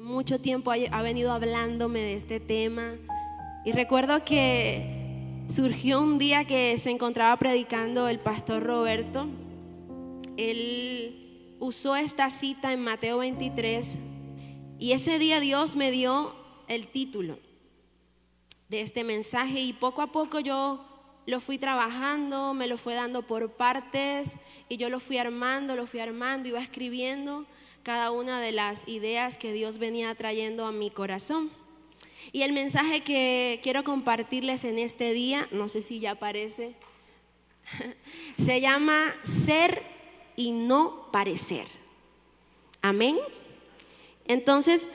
mucho tiempo ha venido hablándome de este tema. Y recuerdo que surgió un día que se encontraba predicando el pastor Roberto. Él usó esta cita en Mateo 23 y ese día Dios me dio el título de este mensaje y poco a poco yo lo fui trabajando, me lo fue dando por partes y yo lo fui armando, iba escribiendo cada una de las ideas que Dios venía trayendo a mi corazón. Y el mensaje que quiero compartirles en este día, no sé si ya aparece, se llama Ser y no parecer. Amén. Entonces,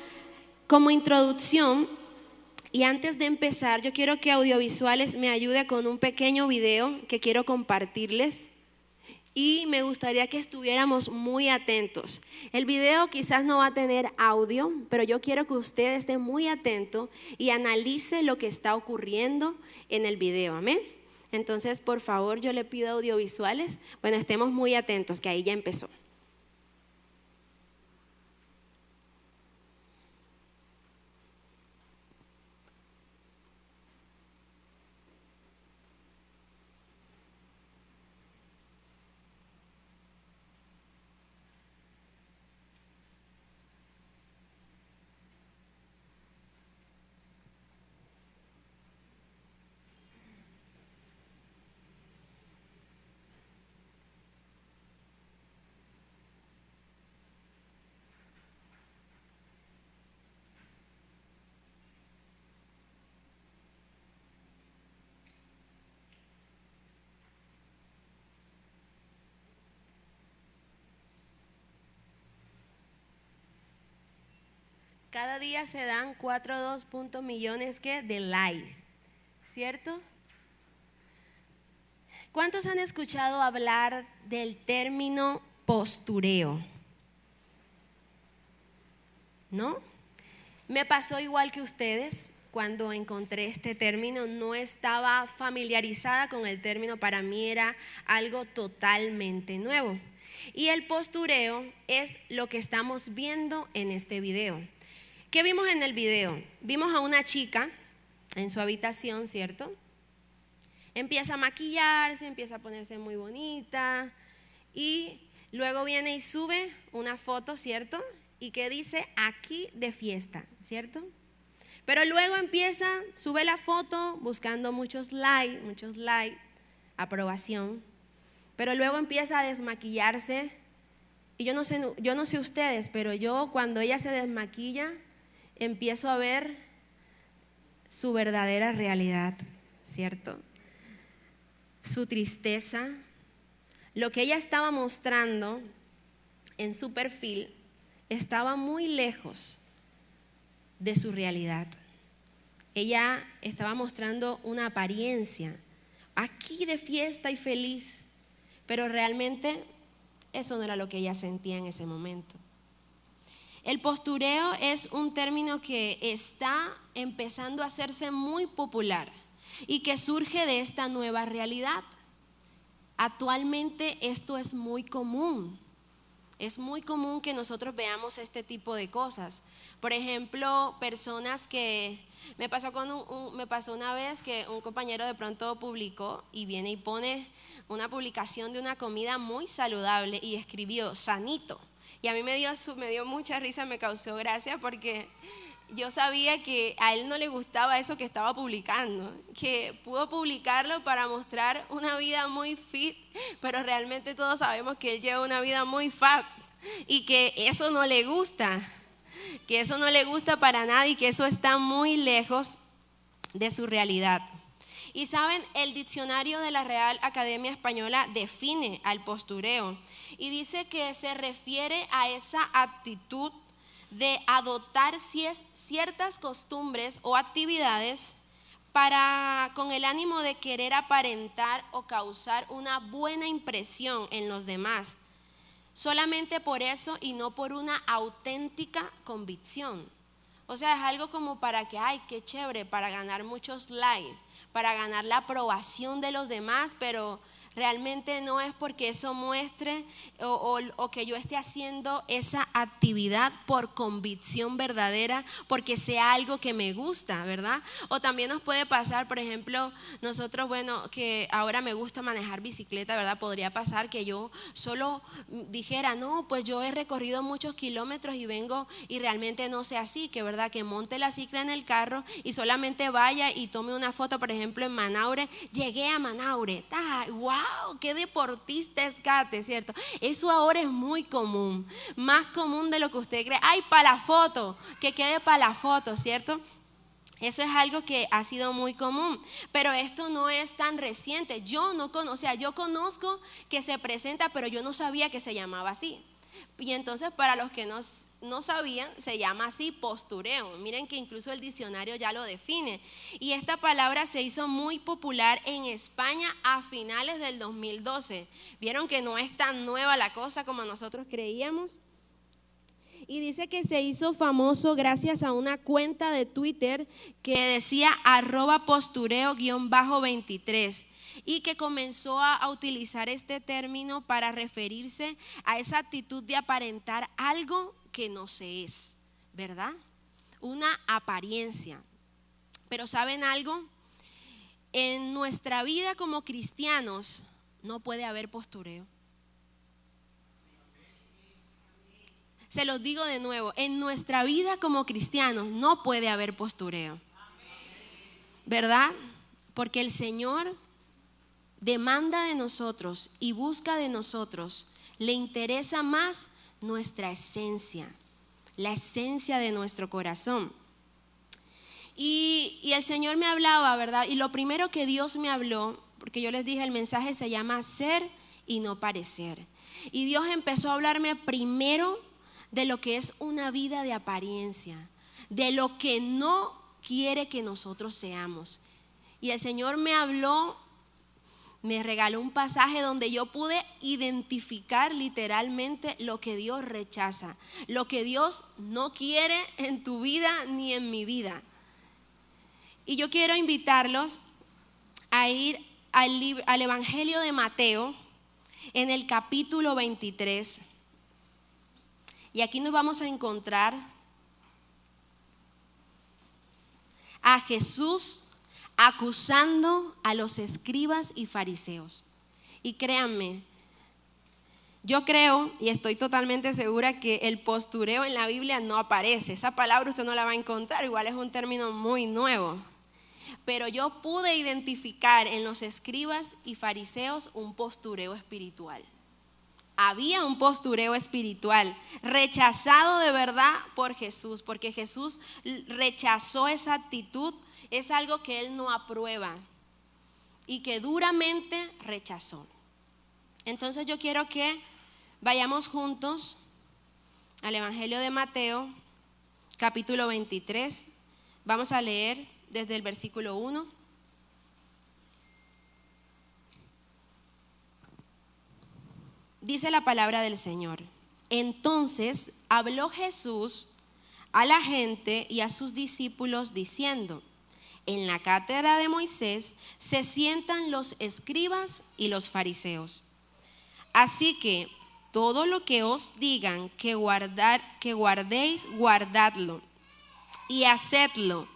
como introducción y antes de empezar, yo quiero que Audiovisuales me ayude con un pequeño video que quiero compartirles. Y me gustaría que estuviéramos muy atentos. El video quizás no va a tener audio, pero yo quiero que usted esté muy atento y analice lo que está ocurriendo en el video. Amén. Entonces, por favor, yo le pido Audiovisuales, bueno, estemos muy atentos, que ahí ya empezó. Cada día se dan 4.2 millones de likes, ¿cierto? ¿Cuántos han escuchado hablar del término postureo? ¿No? Me pasó igual que ustedes cuando encontré este término. No estaba familiarizada con el término, para mí era algo totalmente nuevo. Y el postureo es lo que estamos viendo en este video. ¿Qué vimos en el video? Vimos a una chica en su habitación, ¿cierto? Empieza a maquillarse, empieza a ponerse muy bonita y luego viene y sube una foto, ¿cierto? Y que dice aquí de fiesta, ¿cierto? Pero luego sube la foto buscando muchos likes, aprobación. Pero luego empieza a desmaquillarse y yo no sé ustedes, pero yo cuando ella se desmaquilla empiezo a ver su verdadera realidad, ¿cierto? Su tristeza, lo que ella estaba mostrando en su perfil estaba muy lejos de su realidad. Ella estaba mostrando una apariencia, aquí de fiesta y feliz, pero realmente eso no era lo que ella sentía en ese momento. El postureo es un término que está empezando a hacerse muy popular y que surge de esta nueva realidad. Actualmente esto es muy común. Es muy común que nosotros veamos este tipo de cosas. Por ejemplo, personas que me pasó una vez que un compañero de pronto publicó y viene y pone una publicación de una comida muy saludable y escribió sanito. Y a mí me dio mucha risa, me causó gracia porque yo sabía que a él no le gustaba eso que estaba publicando, que pudo publicarlo para mostrar una vida muy fit, pero realmente todos sabemos que él lleva una vida muy fat y que eso no le gusta, para nadie, que eso está muy lejos de su realidad. Y saben, el diccionario de la Real Academia Española define al postureo y dice que se refiere a esa actitud de adoptar ciertas costumbres o actividades con el ánimo de querer aparentar o causar una buena impresión en los demás, solamente por eso y no por una auténtica convicción. O sea, es algo como para que, ay, qué chévere, para ganar muchos likes, para ganar la aprobación de los demás, pero Realmente no es porque eso muestre o que yo esté haciendo esa actividad por convicción verdadera, porque sea algo que me gusta, ¿verdad? O también nos puede pasar, por ejemplo, nosotros, bueno, que ahora me gusta manejar bicicleta, ¿verdad? Podría pasar que yo solo dijera, no, pues yo he recorrido muchos kilómetros y vengo y realmente no sea así, que verdad, que monte la cicla en el carro y solamente vaya y tome una foto, por ejemplo, en Manaure. Llegué a Manaure, wow, qué deportista es Kate, ¿cierto? Eso ahora es muy común, más común de lo que usted cree. Ay, para la foto, que quede para la foto, ¿cierto? Eso es algo que ha sido muy común, pero esto no es tan reciente. Yo no conozco, o sea, yo conozco que se presenta, pero yo no sabía que se llamaba así. Y entonces, para los que no sabían, se llama así, postureo. Miren que incluso el diccionario ya lo define. Y esta palabra se hizo muy popular en España a finales del 2012. ¿Vieron que no es tan nueva la cosa como nosotros creíamos? Y dice que se hizo famoso gracias a una cuenta de Twitter que decía @postureo_23 y que comenzó a utilizar este término para referirse a esa actitud de aparentar algo que no se es, ¿verdad? Una apariencia. Pero ¿saben algo? En nuestra vida como cristianos no puede haber postureo. Se los digo de nuevo, en nuestra vida como cristianos no puede haber postureo, ¿verdad? Porque el Señor demanda de nosotros y busca de nosotros, le interesa más nuestra esencia, la esencia de nuestro corazón. Y el Señor me hablaba, ¿verdad? Y lo primero que Dios me habló, porque yo les dije, el mensaje se llama ser y no parecer. Y Dios empezó a hablarme primero de lo que es una vida de apariencia, de lo que no quiere que nosotros seamos. Y el Señor me habló, me regaló un pasaje donde yo pude identificar literalmente lo que Dios rechaza, lo que Dios no quiere en tu vida ni en mi vida. Y yo quiero invitarlos a ir al Evangelio de Mateo en el capítulo 23. Y aquí nos vamos a encontrar a Jesús acusando a los escribas y fariseos. Y créanme, yo creo y estoy totalmente segura que el postureo en la Biblia no aparece. Esa palabra usted no la va a encontrar, igual es un término muy nuevo. Pero yo pude identificar en los escribas y fariseos un postureo espiritual. Había un postureo espiritual rechazado de verdad por Jesús, porque Jesús rechazó esa actitud, es algo que Él no aprueba y que duramente rechazó. Entonces yo quiero que vayamos juntos al Evangelio de Mateo, capítulo 23. Vamos a leer desde el versículo 1. Dice la palabra del Señor. Entonces habló Jesús a la gente y a sus discípulos diciendo: en la cátedra de Moisés se sientan los escribas y los fariseos. Así que todo lo que os digan que guardéis, guardadlo y hacedlo,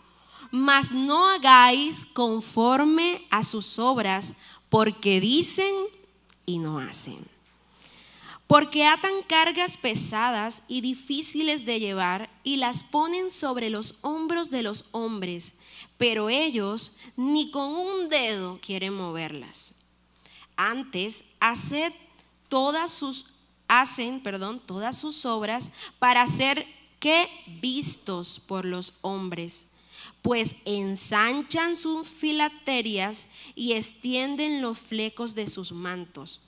mas no hagáis conforme a sus obras, porque dicen y no hacen. Porque atan cargas pesadas y difíciles de llevar y las ponen sobre los hombros de los hombres, pero ellos ni con un dedo quieren moverlas. Antes hacen todas sus obras para ser que vistos por los hombres, pues ensanchan sus filacterias y extienden los flecos de sus mantos.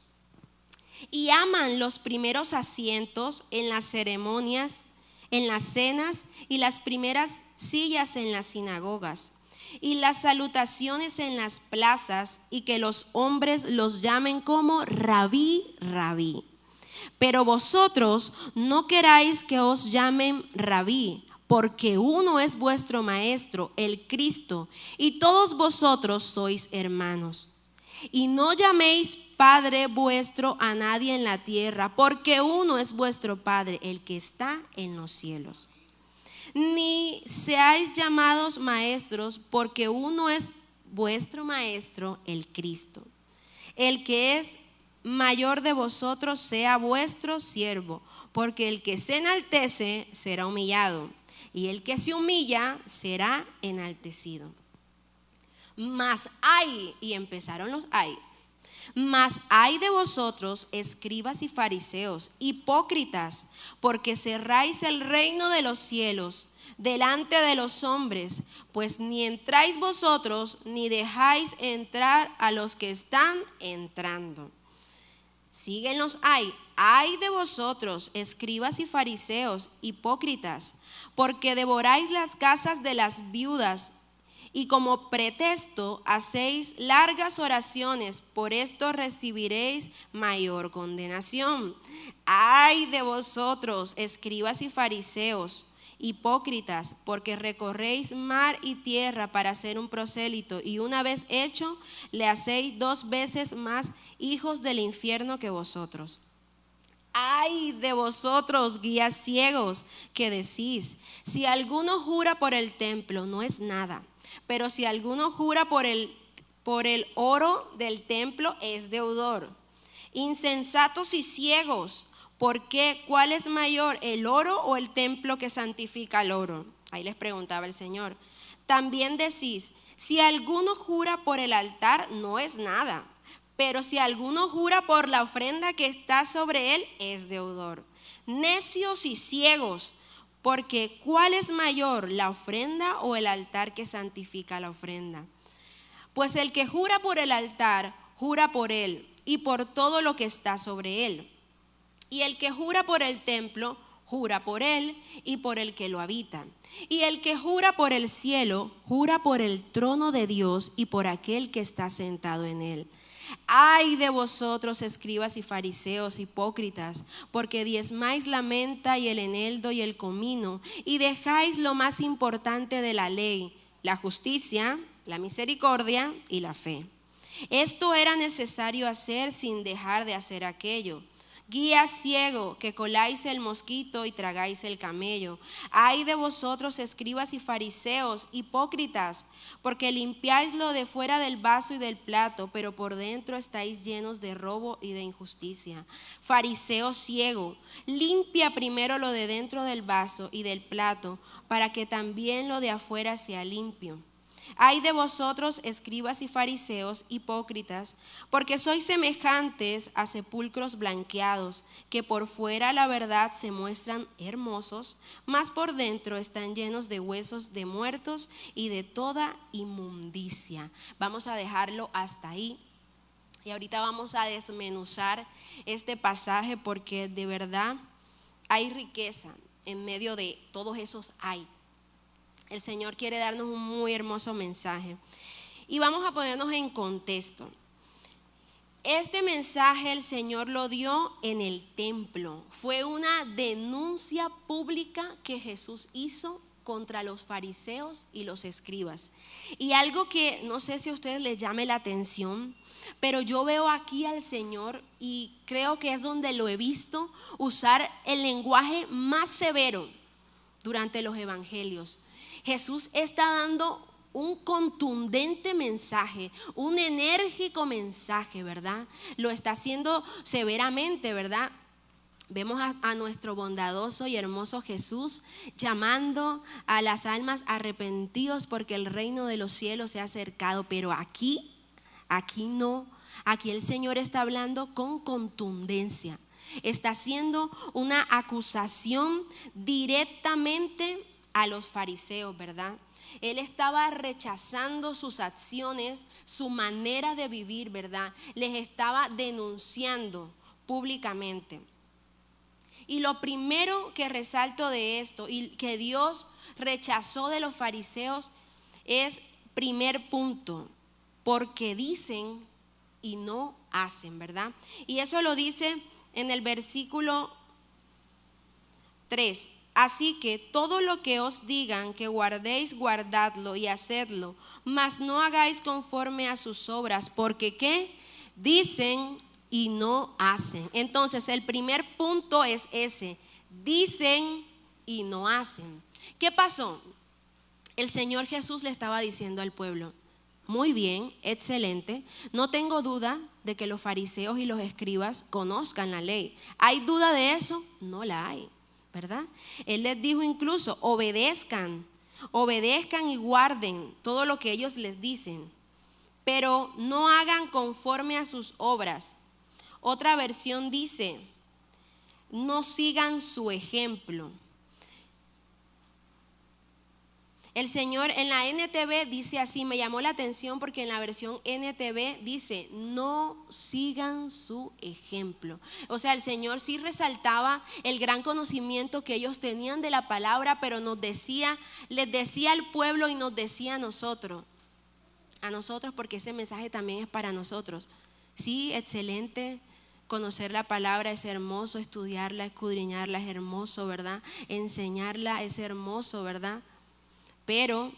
Y aman los primeros asientos en las ceremonias, en las cenas y las primeras sillas en las sinagogas y las salutaciones en las plazas, y que los hombres los llamen como rabí, rabí. Pero vosotros no queráis que os llamen rabí, porque uno es vuestro maestro, el Cristo, y todos vosotros sois hermanos. Y no llaméis Padre vuestro a nadie en la tierra, porque uno es vuestro Padre, el que está en los cielos. Ni seáis llamados maestros, porque uno es vuestro Maestro, el Cristo. El que es mayor de vosotros sea vuestro siervo, porque el que se enaltece será humillado, y el que se humilla será enaltecido. Mas hay, y empezaron los hay, mas hay de vosotros, escribas y fariseos, hipócritas, porque cerráis el reino de los cielos delante de los hombres, pues ni entráis vosotros, ni dejáis entrar a los que están entrando. Siguen los hay de vosotros, escribas y fariseos, hipócritas, porque devoráis las casas de las viudas, y como pretexto hacéis largas oraciones, por esto recibiréis mayor condenación. Ay de vosotros, escribas y fariseos, hipócritas, porque recorréis mar y tierra para hacer un prosélito, y una vez hecho, le hacéis 2 veces más hijos del infierno que vosotros. Ay de vosotros, guías ciegos, que decís, si alguno jura por el templo, no es nada. Pero si alguno jura por el oro del templo, es deudor. Insensatos y ciegos, ¿por qué? ¿Cuál es mayor, el oro o el templo que santifica el oro? Ahí les preguntaba el Señor. También decís, si alguno jura por el altar, no es nada. Pero si alguno jura por la ofrenda que está sobre él, es deudor. Necios y ciegos, porque ¿cuál es mayor, la ofrenda o el altar que santifica la ofrenda? Pues el que jura por el altar, jura por él y por todo lo que está sobre él. Y el que jura por el templo, jura por él y por el que lo habita. Y el que jura por el cielo, jura por el trono de Dios y por aquel que está sentado en él. Ay de vosotros, escribas y fariseos, hipócritas, porque diezmáis la menta y el eneldo y el comino, y dejáis lo más importante de la ley, la justicia, la misericordia y la fe. Esto era necesario hacer sin dejar de hacer aquello. Guía ciego, que coláis el mosquito y tragáis el camello. Ay de vosotros, escribas y fariseos, hipócritas, porque limpiáis lo de fuera del vaso y del plato, pero por dentro estáis llenos de robo y de injusticia. Fariseo ciego, limpia primero lo de dentro del vaso y del plato, para que también lo de afuera sea limpio. Ay de vosotros, escribas y fariseos, hipócritas, porque sois semejantes a sepulcros blanqueados, que por fuera la verdad se muestran hermosos, mas por dentro están llenos de huesos de muertos y de toda inmundicia. Vamos a dejarlo hasta ahí. Y ahorita vamos a desmenuzar este pasaje, porque de verdad hay riqueza en medio de todos esos hay. El Señor quiere darnos un muy hermoso mensaje. Y vamos a ponernos en contexto. Este mensaje el Señor lo dio en el templo. Fue una denuncia pública que Jesús hizo contra los fariseos y los escribas. Y algo que no sé si a ustedes les llame la atención, pero yo veo aquí al Señor, y creo que es donde lo he visto, usar el lenguaje más severo durante los evangelios. Jesús está dando un contundente mensaje, un enérgico mensaje, ¿verdad? Lo está haciendo severamente, ¿verdad? Vemos a nuestro bondadoso y hermoso Jesús llamando a las almas arrepentidos, porque el reino de los cielos se ha acercado. Pero aquí no. Aquí el Señor está hablando con contundencia. Está haciendo una acusación directamente a los fariseos, ¿verdad? Él estaba rechazando sus acciones, su manera de vivir, ¿verdad? Les estaba denunciando públicamente. Y lo primero que resalto de esto y que Dios rechazó de los fariseos es, primer punto, porque dicen y no hacen, ¿verdad? Y eso lo dice en el versículo 3. Así que todo lo que os digan que guardéis, guardadlo y hacedlo, mas no hagáis conforme a sus obras, porque ¿qué? Dicen y no hacen. Entonces el primer punto es ese: dicen y no hacen. ¿Qué pasó? El Señor Jesús le estaba diciendo al pueblo: muy bien, excelente, no tengo duda de que los fariseos y los escribas conozcan la ley. ¿Hay duda de eso? No la hay, ¿verdad? Él les dijo incluso: obedezcan y guarden todo lo que ellos les dicen, pero no hagan conforme a sus obras. Otra versión dice: no sigan su ejemplo. El Señor en la NTV dice así, me llamó la atención porque en la versión NTV dice: no sigan su ejemplo. O sea, el Señor sí resaltaba el gran conocimiento que ellos tenían de la palabra, pero les decía al pueblo y nos decía a nosotros, porque ese mensaje también es para nosotros. Sí, excelente. Conocer la palabra es hermoso, estudiarla, escudriñarla es hermoso, ¿verdad? Enseñarla es hermoso, ¿verdad? Pero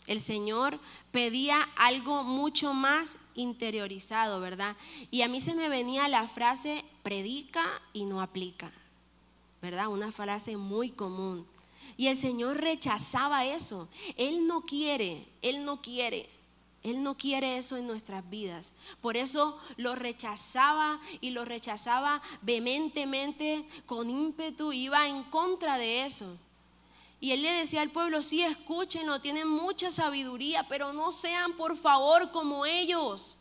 el Señor pedía algo mucho más interiorizado, ¿verdad? Y a mí se me venía la frase: predica y no aplica, ¿verdad? Una frase muy común. Y el Señor rechazaba eso. Él no quiere eso en nuestras vidas. Por eso lo rechazaba y lo rechazaba vehementemente, con ímpetu, iba en contra de eso. Y él le decía al pueblo: sí, escúchenlo, tienen mucha sabiduría, pero no sean por favor como ellos.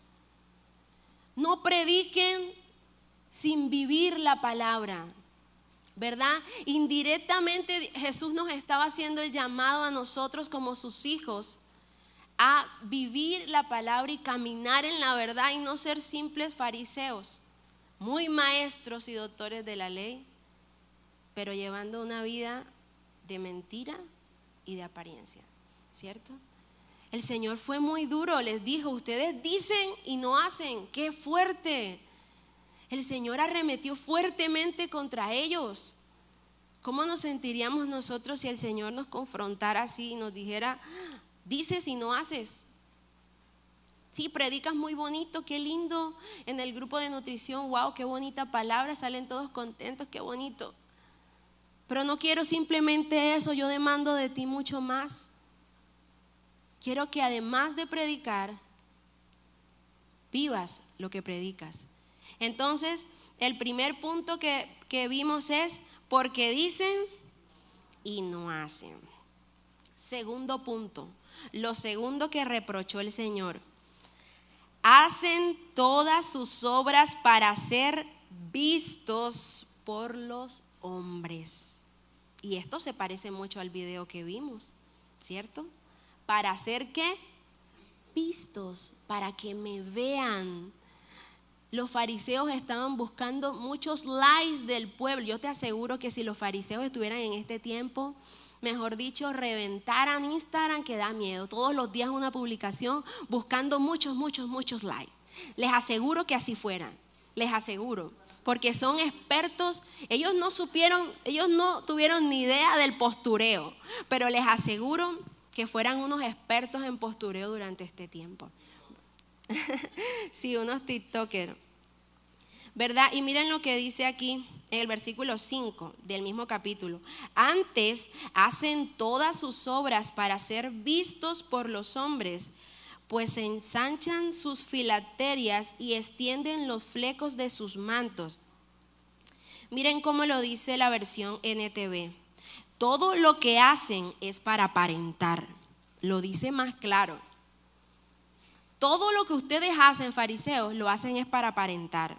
No prediquen sin vivir la palabra, ¿verdad? Indirectamente Jesús nos estaba haciendo el llamado a nosotros como sus hijos a vivir la palabra y caminar en la verdad y no ser simples fariseos, muy maestros y doctores de la ley, pero llevando una vida de mentira y de apariencia, ¿cierto? El Señor fue muy duro, les dijo: ustedes dicen y no hacen. ¡Qué fuerte! El Señor arremetió fuertemente contra ellos. ¿Cómo nos sentiríamos nosotros si el Señor nos confrontara así y nos dijera: dices y no haces? Sí, predicas muy bonito, qué lindo, en el grupo de nutrición, wow, qué bonita palabra, salen todos contentos, qué bonito. Pero no quiero simplemente eso, yo demando de ti mucho más. Quiero que además de predicar, vivas lo que predicas. Entonces, el primer punto que vimos es: porque dicen y no hacen. Segundo punto, lo segundo que reprochó el Señor: hacen todas sus obras para ser vistos por los hombres. Y esto se parece mucho al video que vimos, ¿cierto? ¿Para hacer qué? Vistos, para que me vean. Los fariseos estaban buscando muchos likes del pueblo. Yo te aseguro que si los fariseos estuvieran en este tiempo, mejor dicho, reventaran Instagram, que da miedo. Todos los días una publicación buscando muchos likes. Les aseguro que así fueran, les aseguro. Porque son expertos, ellos no tuvieron ni idea del postureo, pero les aseguro que fueran unos expertos en postureo durante este tiempo. Sí, unos tiktokers, ¿verdad? Y miren lo que dice aquí en el versículo 5 del mismo capítulo: antes hacen todas sus obras para ser vistos por los hombres, pues ensanchan sus filacterias y extienden los flecos de sus mantos. Miren cómo lo dice la versión NTV: todo lo que hacen es para aparentar. Lo dice más claro. Todo lo que ustedes hacen, fariseos, lo hacen es para aparentar.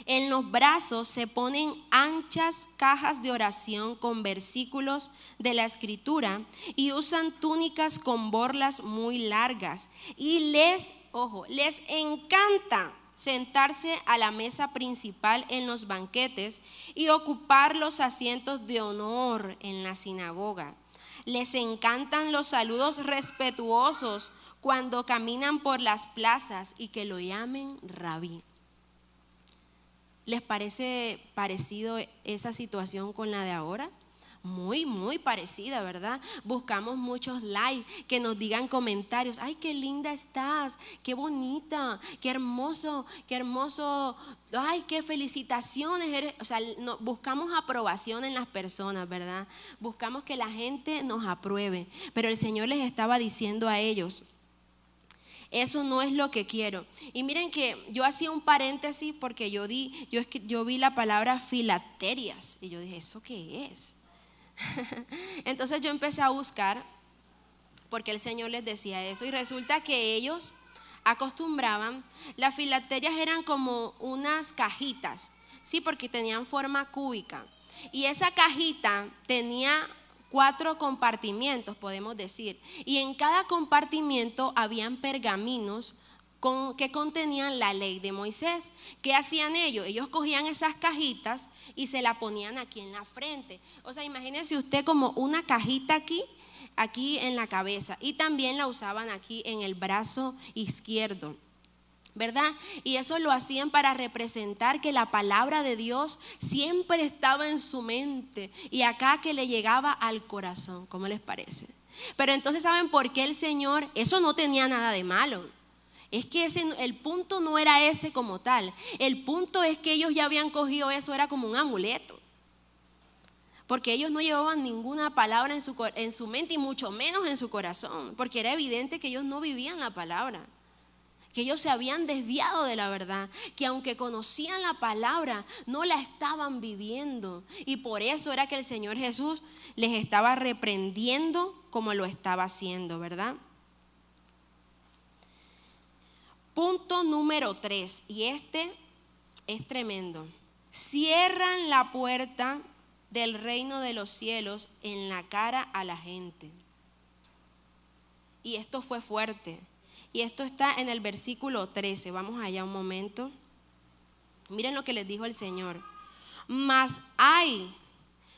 En los brazos se ponen anchas cajas de oración con versículos de la Escritura y usan túnicas con borlas muy largas. Y les encanta sentarse a la mesa principal en los banquetes y ocupar los asientos de honor en la sinagoga. Les encantan los saludos respetuosos cuando caminan por las plazas y que lo llamen rabí. ¿Les parece parecido esa situación con la de ahora? Muy, muy parecida, ¿verdad? Buscamos muchos likes, que nos digan comentarios. Ay, qué linda estás, qué bonita, qué hermoso, ay, qué felicitaciones eres. O sea, buscamos aprobación en las personas, ¿verdad? Buscamos que la gente nos apruebe. Pero el Señor les estaba diciendo a ellos: eso no es lo que quiero. Y miren que yo hacía un paréntesis porque yo vi la palabra filacterias y yo dije, ¿eso qué es? Entonces yo empecé a buscar porque el Señor les decía eso, y resulta que ellos acostumbraban, las filacterias eran como unas cajitas, sí, porque tenían forma cúbica, y esa cajita tenía 4 compartimientos, podemos decir, y en cada compartimiento habían pergaminos que contenían la ley de Moisés. ¿Qué hacían ellos? Ellos cogían esas cajitas y se la ponían aquí en la frente. O sea, imagínense usted como una cajita aquí en la cabeza, y también la usaban aquí en el brazo izquierdo, ¿verdad? Y eso lo hacían para representar que la palabra de Dios siempre estaba en su mente y acá que le llegaba al corazón. ¿Cómo les parece? Pero entonces, ¿saben por qué el Señor? Eso no tenía nada de malo. Es que el punto no era ese como tal. El punto es que ellos ya habían cogido eso, era como un amuleto. Porque ellos no llevaban ninguna palabra en su mente y mucho menos en su corazón. Porque era evidente que ellos no vivían la palabra. Que ellos se habían desviado de la verdad. Que aunque conocían la palabra, no la estaban viviendo. Y por eso era que el Señor Jesús les estaba reprendiendo como lo estaba haciendo, ¿verdad? Punto número 3, y este es tremendo. Cierran la puerta del reino de los cielos en la cara a la gente. Y esto fue fuerte. Y esto está en el versículo 13. Vamos allá un momento. Miren lo que les dijo el Señor. Mas ay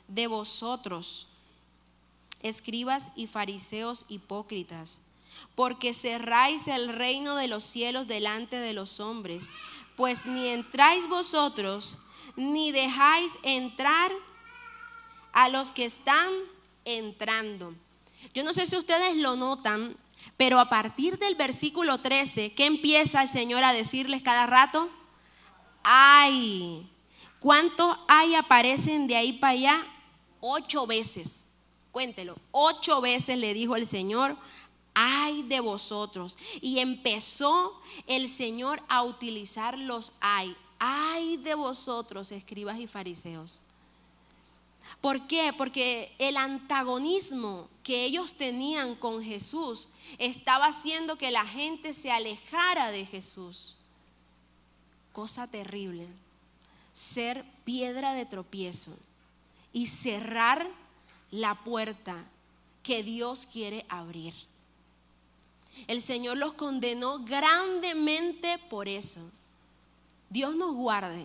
de vosotros, escribas y fariseos hipócritas, porque cerráis el reino de los cielos delante de los hombres, pues ni entráis vosotros, ni dejáis entrar a los que están entrando. Yo no sé si ustedes lo notan, pero a partir del versículo 13, ¿qué empieza el Señor a decirles cada rato? Ay. ¿Cuántos ay aparecen de ahí para allá? 8 veces. Cuéntelo, 8 veces le dijo el Señor: ay de vosotros. Y empezó el Señor a utilizar los ay de vosotros, escribas y fariseos. ¿Por qué? Porque el antagonismo que ellos tenían con Jesús estaba haciendo que la gente se alejara de Jesús. Cosa terrible, ser piedra de tropiezo y cerrar la puerta que Dios quiere abrir. El Señor los condenó grandemente por eso. Dios nos guarde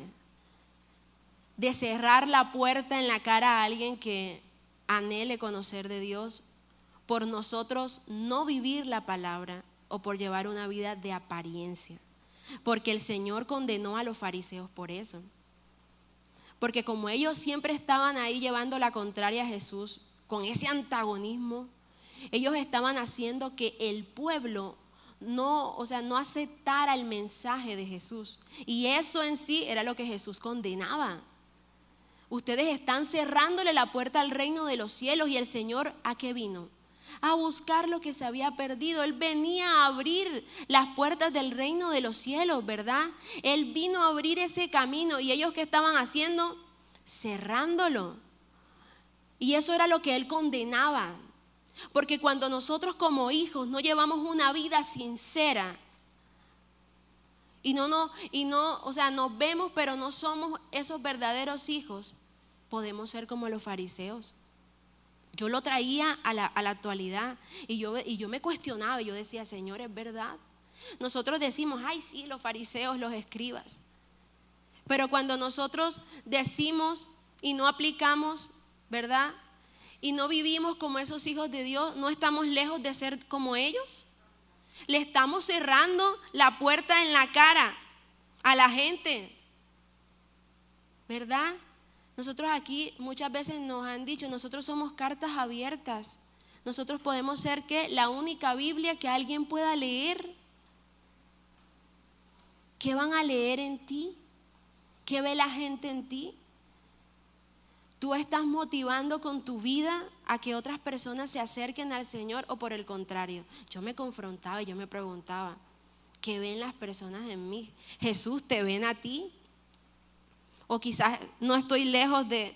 de cerrar la puerta en la cara a alguien que anhele conocer de Dios por nosotros no vivir la palabra o por llevar una vida de apariencia. Porque el Señor condenó a los fariseos por eso. Porque como ellos siempre estaban ahí llevando la contraria a Jesús, con ese antagonismo, ellos estaban haciendo que el pueblo no aceptara el mensaje de Jesús. Y eso en sí era lo que Jesús condenaba. Ustedes están cerrándole la puerta al reino de los cielos. ¿Y el Señor a qué vino? A buscar lo que se había perdido. Él venía a abrir las puertas del reino de los cielos, ¿verdad? Él vino a abrir ese camino. ¿Y ellos qué estaban haciendo? Cerrándolo. Y eso era lo que Él condenaba. Porque cuando nosotros como hijos no llevamos una vida sincera y nos vemos pero no somos esos verdaderos hijos, podemos ser como los fariseos. Yo lo traía a la actualidad y yo me cuestionaba y yo decía: Señor, ¿es verdad? Nosotros decimos: ay sí, los fariseos, los escribas. Pero cuando nosotros decimos y no aplicamos, ¿verdad? Y no vivimos como esos hijos de Dios, ¿no estamos lejos de ser como ellos? Le estamos cerrando la puerta en la cara a la gente, ¿verdad? Nosotros aquí muchas veces nos han dicho, nosotros somos cartas abiertas. Nosotros podemos ser que la única Biblia que alguien pueda leer. ¿Qué van a leer en ti? ¿Qué ve la gente en ti? ¿Tú estás motivando con tu vida a que otras personas se acerquen al Señor o por el contrario? Yo me confrontaba y yo me preguntaba, ¿qué ven las personas en mí? Jesús, ¿te ven a ti? O quizás no estoy lejos de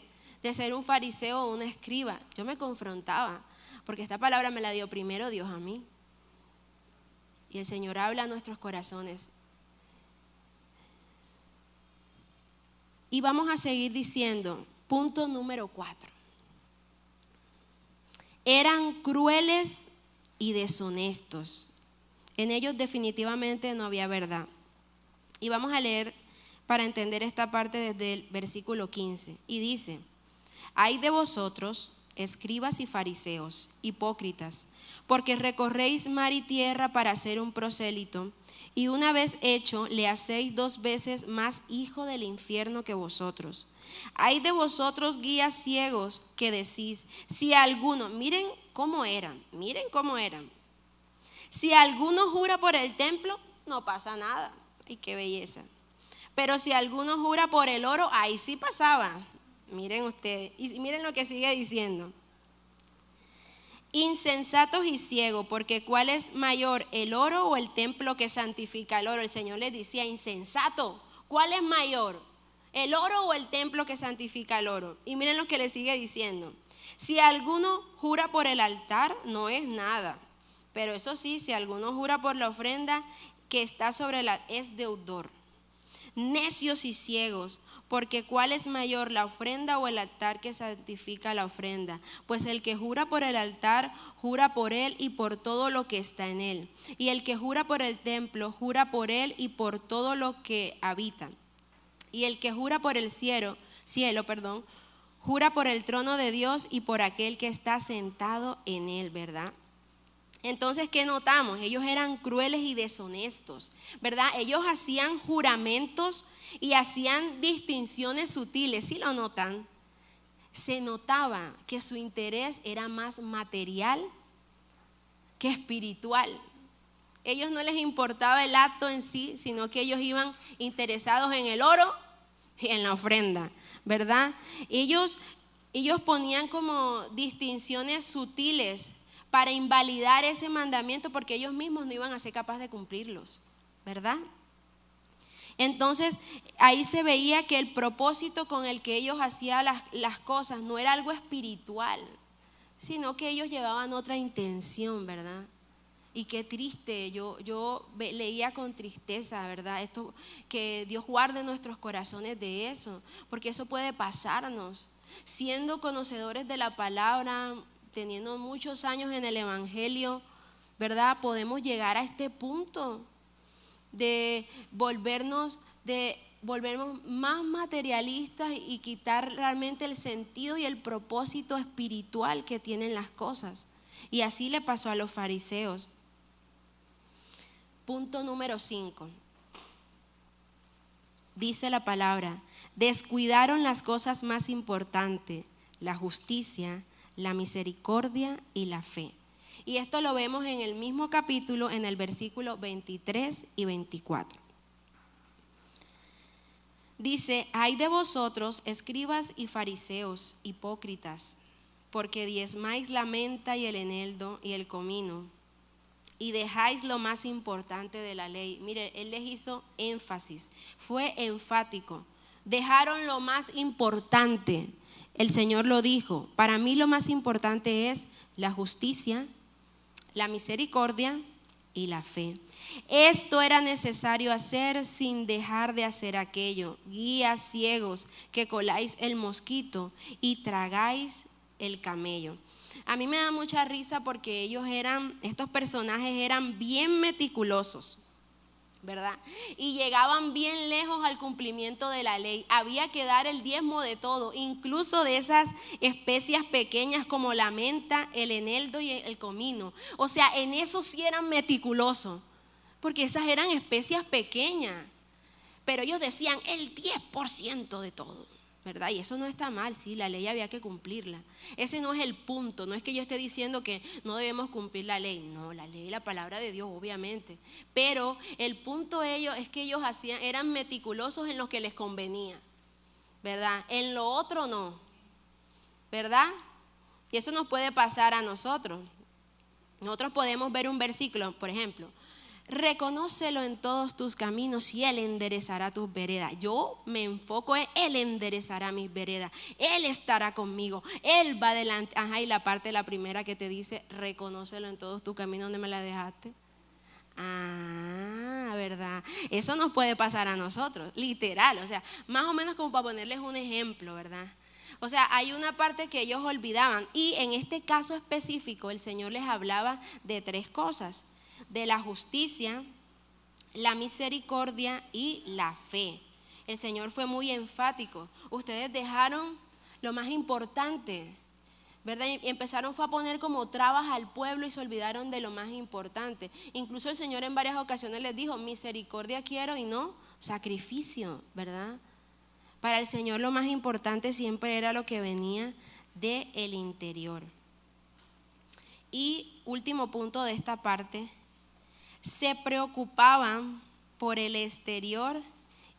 ser un fariseo o un escriba. Yo me confrontaba, porque esta palabra me la dio primero Dios a mí. Y el Señor habla a nuestros corazones. Y vamos a seguir diciendo, punto número 4. Eran crueles y deshonestos. En ellos definitivamente no había verdad. Y vamos a leer para entender esta parte desde el versículo 15. Y dice, ay de vosotros, escribas y fariseos, hipócritas, porque recorréis mar y tierra para hacer un prosélito, y una vez hecho, le hacéis 2 veces más hijo del infierno que vosotros. Ay de vosotros, guías ciegos, que decís, si alguno, miren cómo eran. Si alguno jura por el templo, no pasa nada. Ay, qué belleza. Pero si alguno jura por el oro, ahí sí pasaba. Miren ustedes, y miren lo que sigue diciendo. Insensatos y ciegos, porque ¿cuál es mayor, el oro o el templo que santifica el oro? El Señor les decía, insensato, ¿cuál es mayor, el oro o el templo que santifica el oro? Y miren lo que le sigue diciendo. Si alguno jura por el altar, no es nada. Pero eso sí, si alguno jura por la ofrenda que está sobre la, es deudor. Necios y ciegos, porque ¿cuál es mayor, la ofrenda o el altar que santifica la ofrenda? Pues el que jura por el altar, jura por él y por todo lo que está en él. Y el que jura por el templo, jura por él y por todo lo que habita. Y el que jura por el cielo, jura por el trono de Dios y por aquel que está sentado en él, ¿verdad? Entonces, ¿qué notamos? Ellos eran crueles y deshonestos, ¿verdad? Ellos hacían juramentos y hacían distinciones sutiles, ¿sí lo notan? Se notaba que su interés era más material que espiritual. Ellos no les importaba el acto en sí, sino que ellos iban interesados en el oro y en la ofrenda, ¿verdad? Ellos ponían como distinciones sutiles para invalidar ese mandamiento, porque ellos mismos no iban a ser capaces de cumplirlos, ¿verdad? Entonces ahí se veía que el propósito con el que ellos hacían las cosas no era algo espiritual, sino que ellos llevaban otra intención, ¿verdad? Y qué triste, yo leía con tristeza, ¿verdad? Esto, que Dios guarde nuestros corazones de eso, porque eso puede pasarnos, siendo conocedores de la palabra, teniendo muchos años en el evangelio, ¿verdad? Podemos llegar a este punto de volvernos más materialistas y quitar realmente el sentido y el propósito espiritual que tienen las cosas. Y así le pasó a los fariseos. Punto número 5. Dice la palabra, descuidaron las cosas más importantes, la justicia, la misericordia y la fe. Y esto lo vemos en el mismo capítulo, en el versículo 23 y 24. Dice, ay de vosotros, escribas y fariseos, hipócritas, porque diezmáis la menta y el eneldo y el comino, y dejáis lo más importante de la ley. Mire, él les hizo énfasis, fue enfático. Dejaron lo más importante. El Señor lo dijo, para mí lo más importante es la justicia, la misericordia y la fe. Esto era necesario hacer sin dejar de hacer aquello. Guías ciegos que coláis el mosquito y tragáis el camello. A mí me da mucha risa porque estos personajes eran bien meticulosos, ¿verdad? Y llegaban bien lejos al cumplimiento de la ley. Había que dar el diezmo de todo, incluso de esas especias pequeñas como la menta, el eneldo y el comino. O sea, en eso sí eran meticulosos, porque esas eran especias pequeñas. Pero ellos decían el 10% de todo. ¿verdad? Y eso no está mal, sí, la ley había que cumplirla. Ese no es el punto, no es que yo esté diciendo que no debemos cumplir la ley, no, la ley, la palabra de Dios, obviamente. Pero el punto de ellos es que ellos eran meticulosos en lo que les convenía, ¿verdad? En lo otro no, ¿verdad? Y eso nos puede pasar a nosotros. Nosotros podemos ver un versículo, por ejemplo, reconócelo en todos tus caminos y Él enderezará tus veredas. Yo me enfoco en Él enderezará mis veredas, Él estará conmigo, Él va adelante. Ajá, y la parte, la primera que te dice, reconócelo en todos tus caminos. ¿Dónde me la dejaste? Ah, ¿verdad? Eso nos puede pasar a nosotros, literal, o sea, más o menos como para ponerles un ejemplo, ¿verdad? O sea, hay una parte que ellos olvidaban y en este caso específico el Señor les hablaba de 3 cosas: de la justicia, la misericordia y la fe. El Señor fue muy enfático. Ustedes dejaron lo más importante, ¿verdad? Y empezaron fue a poner como trabas al pueblo y se olvidaron de lo más importante. Incluso el Señor en varias ocasiones les dijo, misericordia quiero y no sacrificio, ¿verdad? Para el Señor lo más importante siempre era lo que venía del interior. Y último punto de esta parte, se preocupaban por el exterior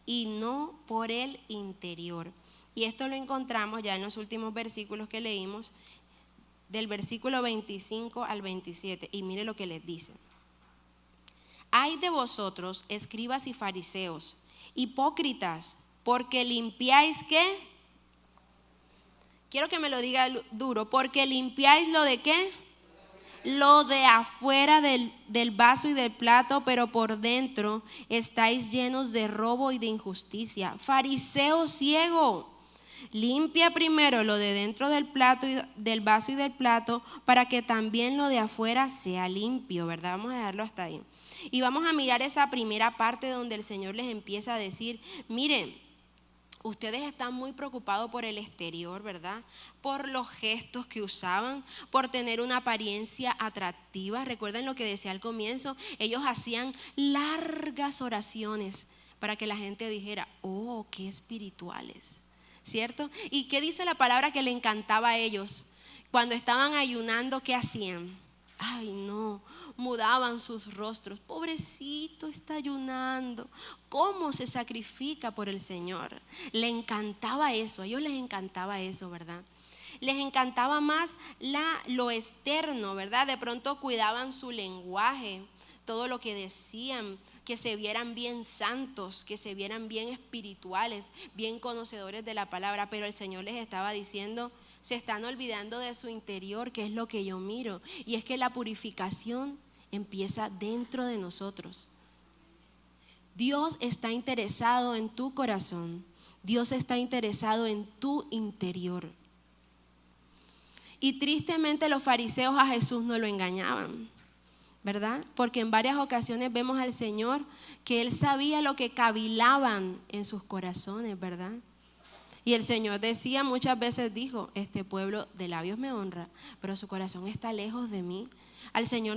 y no por el interior. Y esto lo encontramos ya en los últimos versículos que leímos, del versículo 25 al 27. Y mire lo que les dice. Ay de vosotros, escribas y fariseos, hipócritas, porque limpiáis, ¿qué? Quiero que me lo diga duro, porque limpiáis lo de ¿qué? Lo de afuera del vaso y del plato, pero por dentro estáis llenos de robo y de injusticia. Fariseo ciego, limpia primero lo de dentro del plato y del vaso y del plato, para que también lo de afuera sea limpio, ¿verdad? Vamos a dejarlo hasta ahí. Y vamos a mirar esa primera parte donde el Señor les empieza a decir, miren, ustedes están muy preocupados por el exterior, ¿verdad? Por los gestos que usaban, por tener una apariencia atractiva. Recuerden lo que decía al comienzo, ellos hacían largas oraciones para que la gente dijera, oh, qué espirituales, ¿cierto? ¿Y qué dice la palabra que le encantaba a ellos? Cuando estaban ayunando, ¿qué hacían? Ay, no, mudaban sus rostros. Pobrecito, está ayunando. ¿Cómo se sacrifica por el Señor? Le encantaba eso, a ellos les encantaba eso, ¿verdad? Les encantaba más lo externo, ¿verdad? De pronto cuidaban su lenguaje, todo lo que decían, que se vieran bien santos, que se vieran bien espirituales, bien conocedores de la palabra. Pero el Señor les estaba diciendo, se están olvidando de su interior, que es lo que yo miro. Y es que la purificación empieza dentro de nosotros. Dios está interesado en tu corazón. Dios está interesado en tu interior. Y tristemente los fariseos a Jesús no lo engañaban, ¿verdad? Porque en varias ocasiones vemos al Señor que Él sabía lo que cavilaban en sus corazones, ¿verdad? Y el Señor decía, muchas veces dijo, este pueblo de labios me honra, pero su corazón está lejos de mí. Al Señor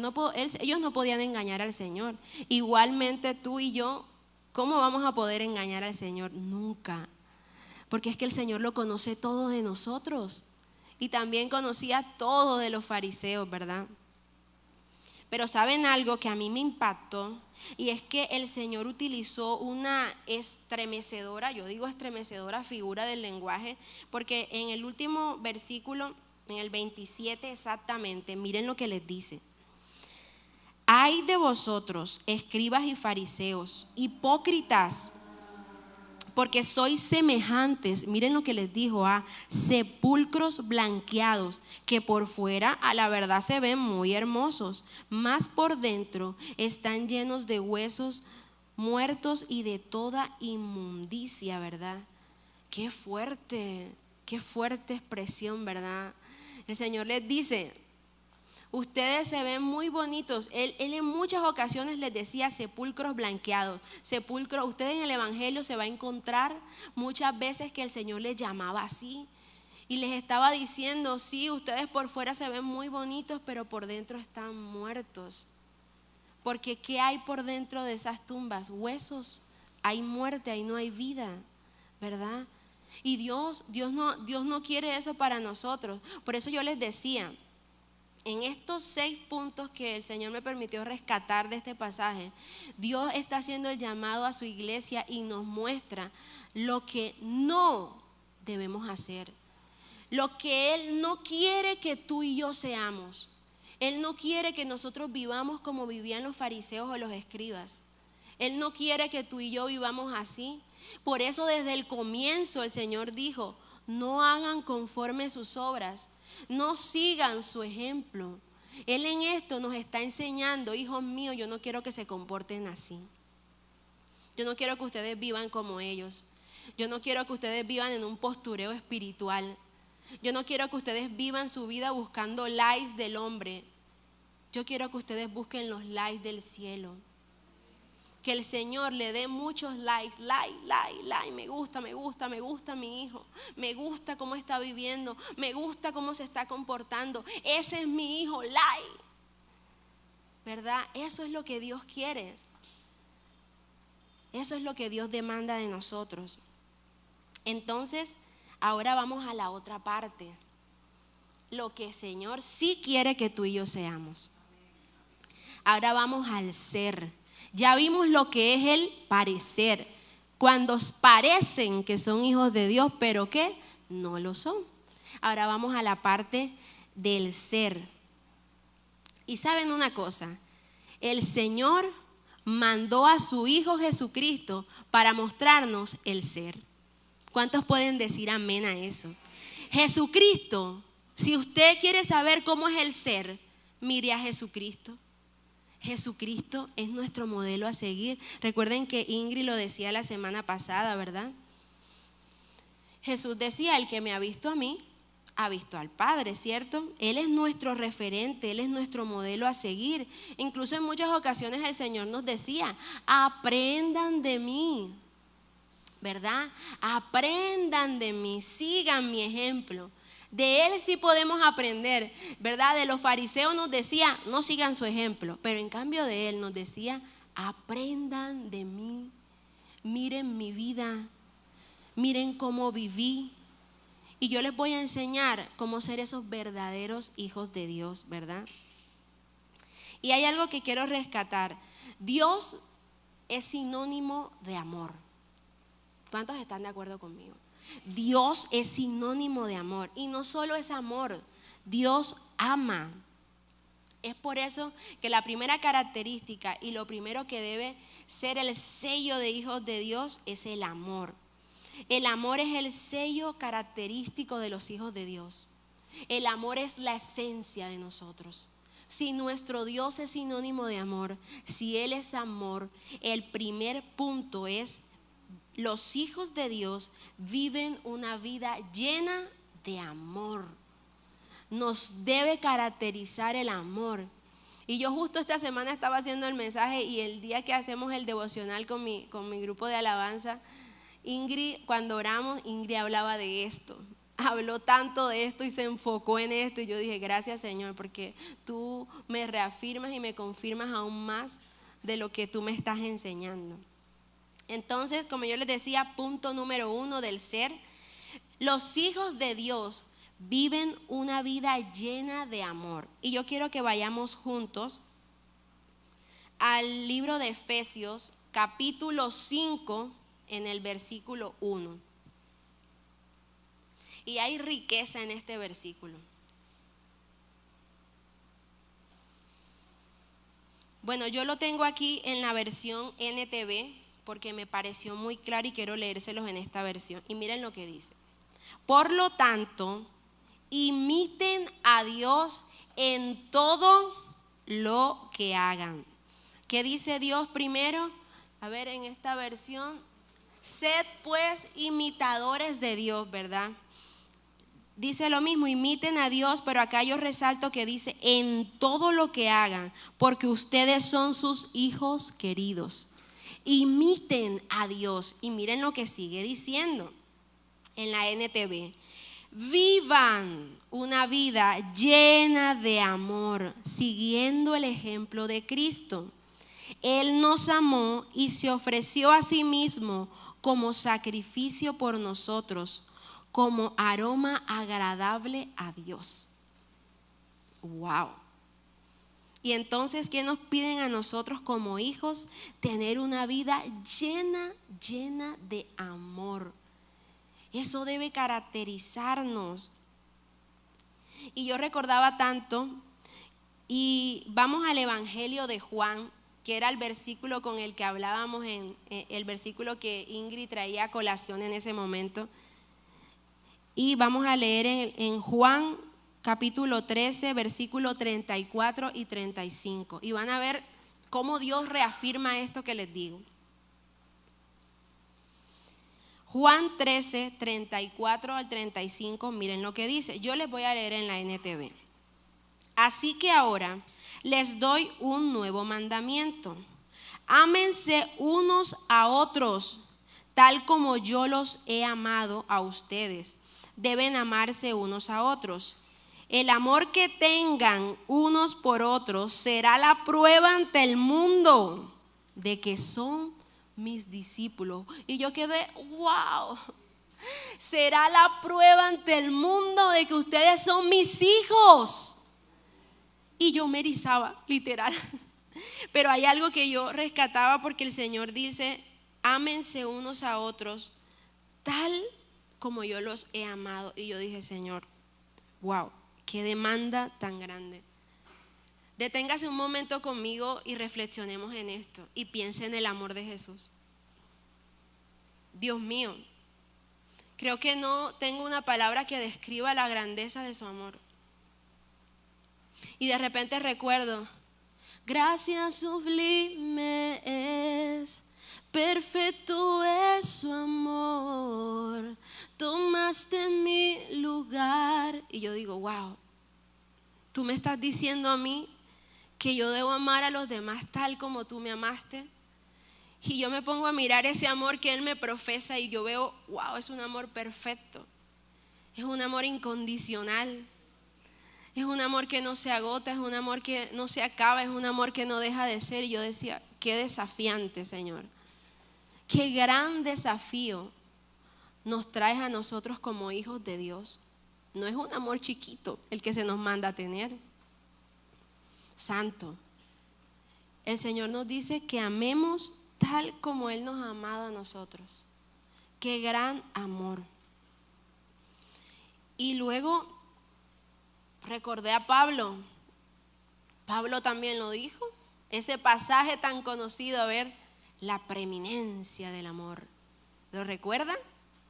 ellos no podían engañar al Señor. Igualmente tú y yo, ¿cómo vamos a poder engañar al Señor? Nunca. Porque es que el Señor lo conoce todo de nosotros. Y también conocía todo de los fariseos, ¿verdad? Pero ¿saben algo que a mí me impactó? Y es que el Señor utilizó una estremecedora, yo digo estremecedora figura del lenguaje, porque en el último versículo, en el 27 exactamente, miren lo que les dice. Ay de vosotros, escribas y fariseos, hipócritas, porque sois semejantes, miren lo que les dijo, a sepulcros blanqueados, que por fuera a la verdad se ven muy hermosos, mas por dentro están llenos de huesos muertos y de toda inmundicia, ¿verdad? Qué fuerte expresión, ¿verdad? El Señor les dice, ustedes se ven muy bonitos. Él en muchas ocasiones les decía sepulcros blanqueados. Sepulcros, ustedes en el Evangelio se va a encontrar muchas veces que el Señor les llamaba así. Y les estaba diciendo, sí, ustedes por fuera se ven muy bonitos, pero por dentro están muertos. Porque ¿qué hay por dentro de esas tumbas? Huesos. Hay muerte, ahí no hay vida, ¿verdad? Y Dios no quiere eso para nosotros. Por eso yo les decía, en estos 6 puntos que el Señor me permitió rescatar de este pasaje, Dios está haciendo el llamado a su iglesia y nos muestra lo que no debemos hacer, lo que Él no quiere que tú y yo seamos. Él no quiere que nosotros vivamos como vivían los fariseos o los escribas. Él no quiere que tú y yo vivamos así. Por eso desde el comienzo el Señor dijo: no hagan conforme sus obras, no sigan su ejemplo. Él en esto nos está enseñando: hijos míos, yo no quiero que se comporten así. Yo no quiero que ustedes vivan como ellos. Yo no quiero que ustedes vivan en un postureo espiritual. Yo no quiero que ustedes vivan su vida buscando likes del hombre. Yo quiero que ustedes busquen los likes del cielo. Que el Señor le dé muchos likes, like, me gusta mi hijo, me gusta cómo está viviendo, me gusta cómo se está comportando, ese es mi hijo, like, ¿verdad? Eso es lo que Dios quiere, eso es lo que Dios demanda de nosotros. Entonces, ahora vamos a la otra parte, lo que el Señor sí quiere que tú y yo seamos. Ahora vamos al ser. Ya vimos lo que es el parecer, cuando parecen que son hijos de Dios, pero que no lo son. Ahora vamos a la parte del ser. Y saben una cosa, el Señor mandó a su Hijo Jesucristo para mostrarnos el ser. ¿Cuántos pueden decir amén a eso? Jesucristo, si usted quiere saber cómo es el ser, mire a Jesucristo. Jesucristo es nuestro modelo a seguir. Recuerden que Ingrid lo decía la semana pasada, ¿verdad? Jesús decía: el que me ha visto a mí, ha visto al Padre, ¿cierto? Él es nuestro referente, Él es nuestro modelo a seguir. Incluso en muchas ocasiones el Señor nos decía: aprendan de mí, ¿verdad? Aprendan de mí, sigan mi ejemplo. De Él sí podemos aprender, ¿verdad? De los fariseos nos decía: no sigan su ejemplo, pero en cambio de Él nos decía: aprendan de mí, miren mi vida, miren cómo viví, y yo les voy a enseñar cómo ser esos verdaderos hijos de Dios, ¿verdad? Y hay algo que quiero rescatar: Dios es sinónimo de amor. ¿Cuántos están de acuerdo conmigo? Dios es sinónimo de amor, y no solo es amor, Dios ama. Es por eso que la primera característica y lo primero que debe ser el sello de hijos de Dios es el amor. El amor es el sello característico de los hijos de Dios. El amor es la esencia de nosotros. Si nuestro Dios es sinónimo de amor, si Él es amor, el primer punto es: los hijos de Dios viven una vida llena de amor. Nos debe caracterizar el amor. Y yo justo esta semana estaba haciendo el mensaje, y el día que hacemos el devocional con mi grupo de alabanza, Ingrid, cuando oramos, Ingrid hablaba de esto. Habló tanto de esto y se enfocó en esto, y yo dije: gracias, Señor, porque tú me reafirmas y me confirmas aún más de lo que tú me estás enseñando. Entonces, como yo les decía, punto número 1 del ser: los hijos de Dios viven una vida llena de amor. Y yo quiero que vayamos juntos al libro de Efesios, capítulo 5, en el versículo 1. Y hay riqueza en este versículo. Bueno, yo lo tengo aquí en la versión NTV, porque me pareció muy claro y quiero leérselos en esta versión. Y miren lo que dice: por lo tanto, imiten a Dios en todo lo que hagan. ¿Qué dice Dios primero? A ver, en esta versión: sed pues imitadores de Dios, ¿verdad? Dice lo mismo: imiten a Dios, pero acá yo resalto que dice: en todo lo que hagan, porque ustedes son sus hijos queridos. Imiten a Dios. Y miren lo que sigue diciendo en la NTV: vivan una vida llena de amor, siguiendo el ejemplo de Cristo. Él nos amó y se ofreció a sí mismo como sacrificio por nosotros, como aroma agradable a Dios. Wow. Y entonces, ¿qué nos piden a nosotros como hijos? Tener una vida llena de amor. Eso debe caracterizarnos. Y yo recordaba tanto, y vamos al Evangelio de Juan, que era el versículo con el que hablábamos, el versículo que Ingrid traía a colación en ese momento. Y vamos a leer en Juan capítulo 13, versículo 34 y 35. Y van a ver cómo Dios reafirma esto que les digo. Juan 13, 34 al 35, miren lo que dice. Yo les voy a leer en la NTV. Así que ahora les doy un nuevo mandamiento. Ámense unos a otros, tal como yo los he amado a ustedes. Deben amarse unos a otros. El amor que tengan unos por otros será la prueba ante el mundo de que son mis discípulos. Y yo quedé, wow, será la prueba ante el mundo de que ustedes son mis hijos. Y yo me erizaba, literal. Pero hay algo que yo rescataba, porque el Señor dice, ámense unos a otros tal como yo los he amado. Y yo dije, Señor, wow, qué demanda tan grande. Deténgase un momento conmigo y reflexionemos en esto y piense en el amor de Jesús. Dios mío, creo que no tengo una palabra que describa la grandeza de su amor. Y de repente recuerdo, gracia sublime es, perfecto es su amor, tomaste mi lugar. Y yo digo, wow, tú me estás diciendo a mí que yo debo amar a los demás tal como tú me amaste. Y yo me pongo a mirar ese amor que Él me profesa y yo veo, wow, es un amor perfecto, es un amor incondicional. Es un amor que no se agota, es un amor que no se acaba, es un amor que no deja de ser. Y yo decía, qué desafiante, Señor. Qué gran desafío nos traes a nosotros como hijos de Dios. No es un amor chiquito el que se nos manda a tener. Santo. El Señor nos dice que amemos tal como Él nos ha amado a nosotros. Qué gran amor. Y luego recordé a Pablo. Pablo también lo dijo. Ese pasaje tan conocido, a ver, la preeminencia del amor. ¿Lo recuerdan?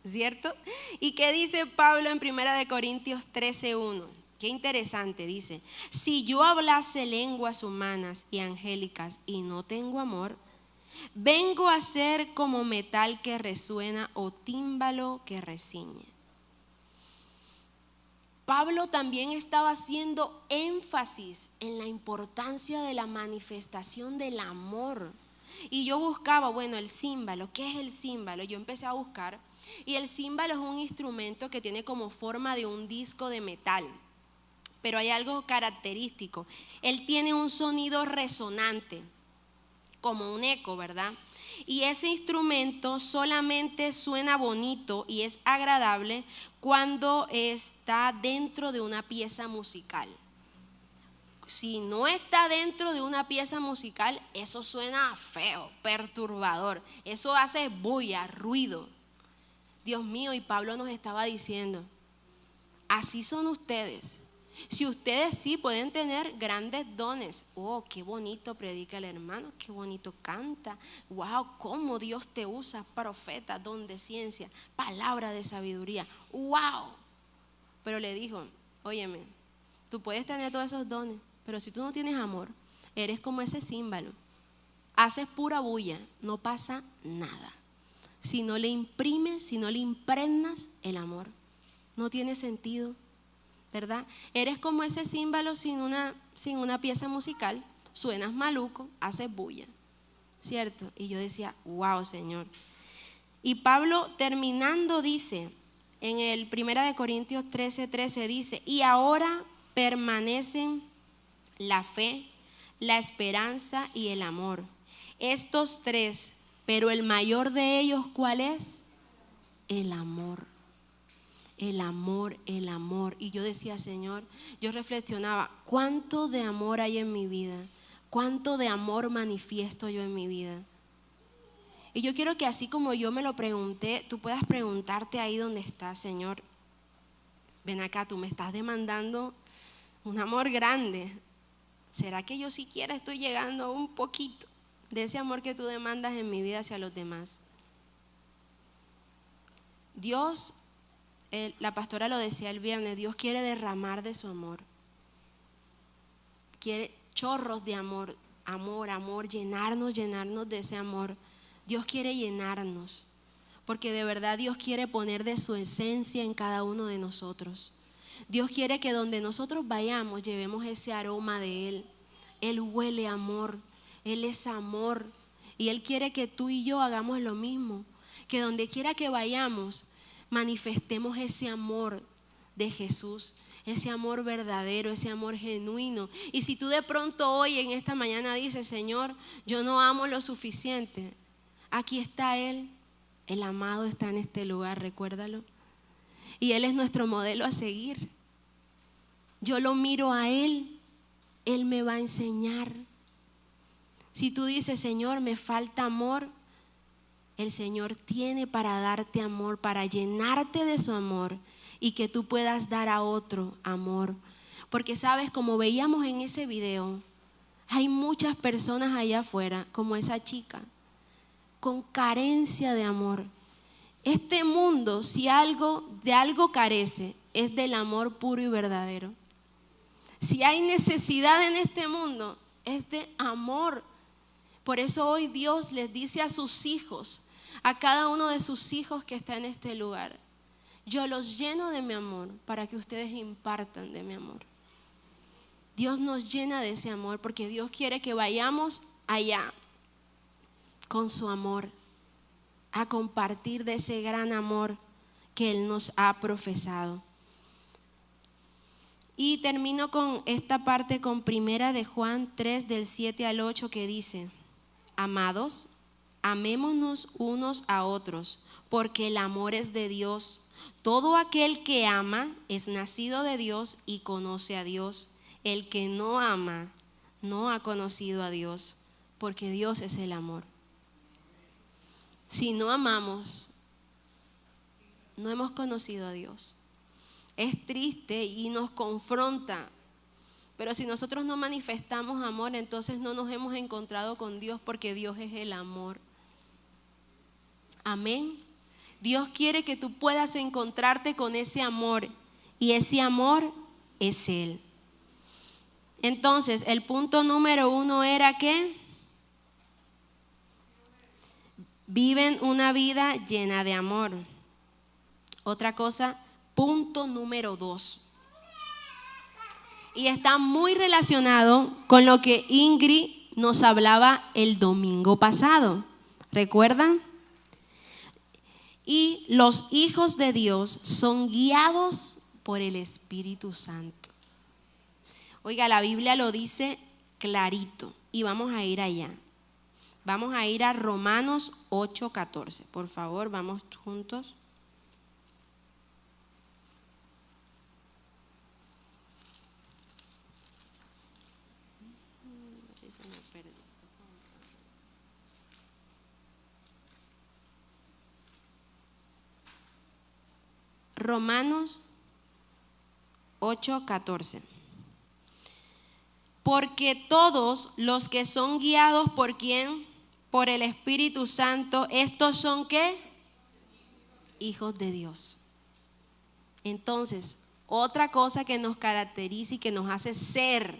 ¿Cierto? ¿Y qué dice Pablo en 1 Corintios 13:1? Qué interesante, dice: si yo hablase lenguas humanas y angélicas y no tengo amor, vengo a ser como metal que resuena o tímbalo que reziñe. Pablo también estaba haciendo énfasis en la importancia de la manifestación del amor. Y yo buscaba, bueno, el címbalo. ¿Qué es el címbalo? Yo empecé a buscar, y el címbalo es un instrumento que tiene como forma de un disco de metal. Pero hay algo característico. Él tiene un sonido resonante, como un eco, ¿verdad? Y ese instrumento solamente suena bonito y es agradable cuando está dentro de una pieza musical. Si no está dentro de una pieza musical, eso suena feo, perturbador. Eso hace bulla, ruido. Dios mío, y Pablo nos estaba diciendo, así son ustedes. Si ustedes sí pueden tener grandes dones, oh, qué bonito predica el hermano, qué bonito canta, wow, cómo Dios te usa, profeta, don de ciencia, palabra de sabiduría, wow. Pero le dijo, óyeme, tú puedes tener todos esos dones, pero si tú no tienes amor, eres como ese címbalo, haces pura bulla, no pasa nada. Si no le imprimes, si no le impregnas el amor, no tiene sentido, ¿verdad? Eres como ese címbalo sin una pieza musical, suenas maluco, haces bulla, ¿cierto? Y yo decía, wow, Señor. Y Pablo terminando dice, en el 1 Corintios 13:13 dice, y ahora permanecen la fe, la esperanza y el amor. Estos tres, pero el mayor de ellos, ¿cuál es? El amor. el amor, el amor. Y yo decía, Señor, yo reflexionaba, ¿cuánto de amor hay en mi vida? ¿Cuánto de amor manifiesto yo en mi vida? Y yo quiero que así como yo me lo pregunté, tú puedas preguntarte ahí donde estás, Señor. Ven acá, tú me estás demandando un amor grande. ¿Será que yo siquiera estoy llegando a un poquito de ese amor que tú demandas en mi vida hacia los demás? Dios, la pastora lo decía el viernes, Dios quiere derramar de su amor. Quiere chorros de amor, amor, llenarnos de ese amor. Dios quiere llenarnos, porque de verdad Dios quiere poner de su esencia en cada uno de nosotros. Dios quiere que donde nosotros vayamos llevemos ese aroma de Él. Él huele amor, Él es amor, y Él quiere que tú y yo hagamos lo mismo, que donde quiera que vayamos manifestemos ese amor de Jesús, ese amor verdadero, ese amor genuino. Y si tú de pronto hoy en esta mañana dices, Señor, yo no amo lo suficiente, aquí está Él, el amado está en este lugar, recuérdalo. Y Él es nuestro modelo a seguir. Yo lo miro a Él, Él me va a enseñar. Si tú dices, Señor, me falta amor, el Señor tiene para darte amor, para llenarte de su amor y que tú puedas dar a otro amor. Porque sabes, como veíamos en ese video, hay muchas personas allá afuera, como esa chica, con carencia de amor. Este mundo, si de algo carece, es del amor puro y verdadero. Si hay necesidad en este mundo, es de amor. Por eso hoy Dios les dice a sus hijos, a cada uno de sus hijos que está en este lugar, yo los lleno de mi amor para que ustedes impartan de mi amor. Dios nos llena de ese amor porque Dios quiere que vayamos allá con su amor, a compartir de ese gran amor que Él nos ha profesado. Y termino con esta parte con primera de Juan 3 del 7 al 8 que dice: amados, amémonos unos a otros, porque el amor es de Dios. Todo aquel que ama es nacido de Dios y conoce a Dios. El que no ama no ha conocido a Dios, porque Dios es el amor. Si no amamos, no hemos conocido a Dios. Es triste y nos confronta, pero si nosotros no manifestamos amor, entonces no nos hemos encontrado con Dios, porque Dios es el amor. Amén. Dios quiere que tú puedas encontrarte con ese amor, y ese amor es Él. Entonces, el punto número 1 era que viven una vida llena de amor. Otra cosa, punto número 2. Y está muy relacionado con lo que Ingrid nos hablaba el domingo pasado. ¿Recuerdan? Y los hijos de Dios son guiados por el Espíritu Santo. Oiga, la Biblia lo dice clarito y vamos a ir allá. Vamos a ir a Romanos 8:14. Por favor, vamos juntos. Romanos 8:14. Porque todos los que son guiados por ¿quién? Por el Espíritu Santo, estos son ¿qué? Hijos de Dios. Entonces, otra cosa que nos caracteriza y que nos hace ser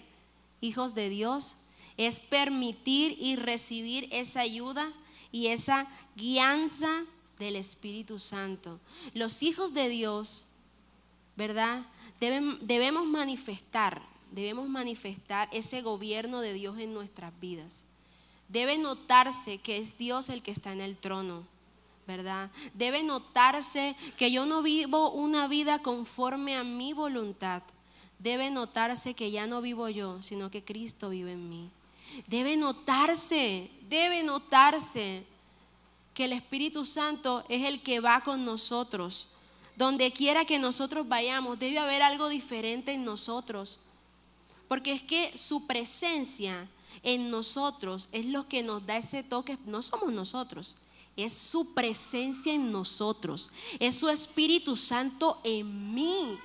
hijos de Dios es permitir y recibir esa ayuda y esa guianza del Espíritu Santo. Los hijos de Dios, ¿verdad? Debemos manifestar ese gobierno de Dios en nuestras vidas. Debe notarse que es Dios el que está en el trono, ¿verdad? Debe notarse que yo no vivo una vida conforme a mi voluntad. Debe notarse que ya no vivo yo, sino que Cristo vive en mí. Debe notarse que el Espíritu Santo es el que va con nosotros. donde quiera que nosotros vayamos, debe haber algo diferente en nosotros. Porque es que su presencia en nosotros es lo que nos da ese toque. No somos nosotros, es su presencia en nosotros, es su Espíritu Santo en mí,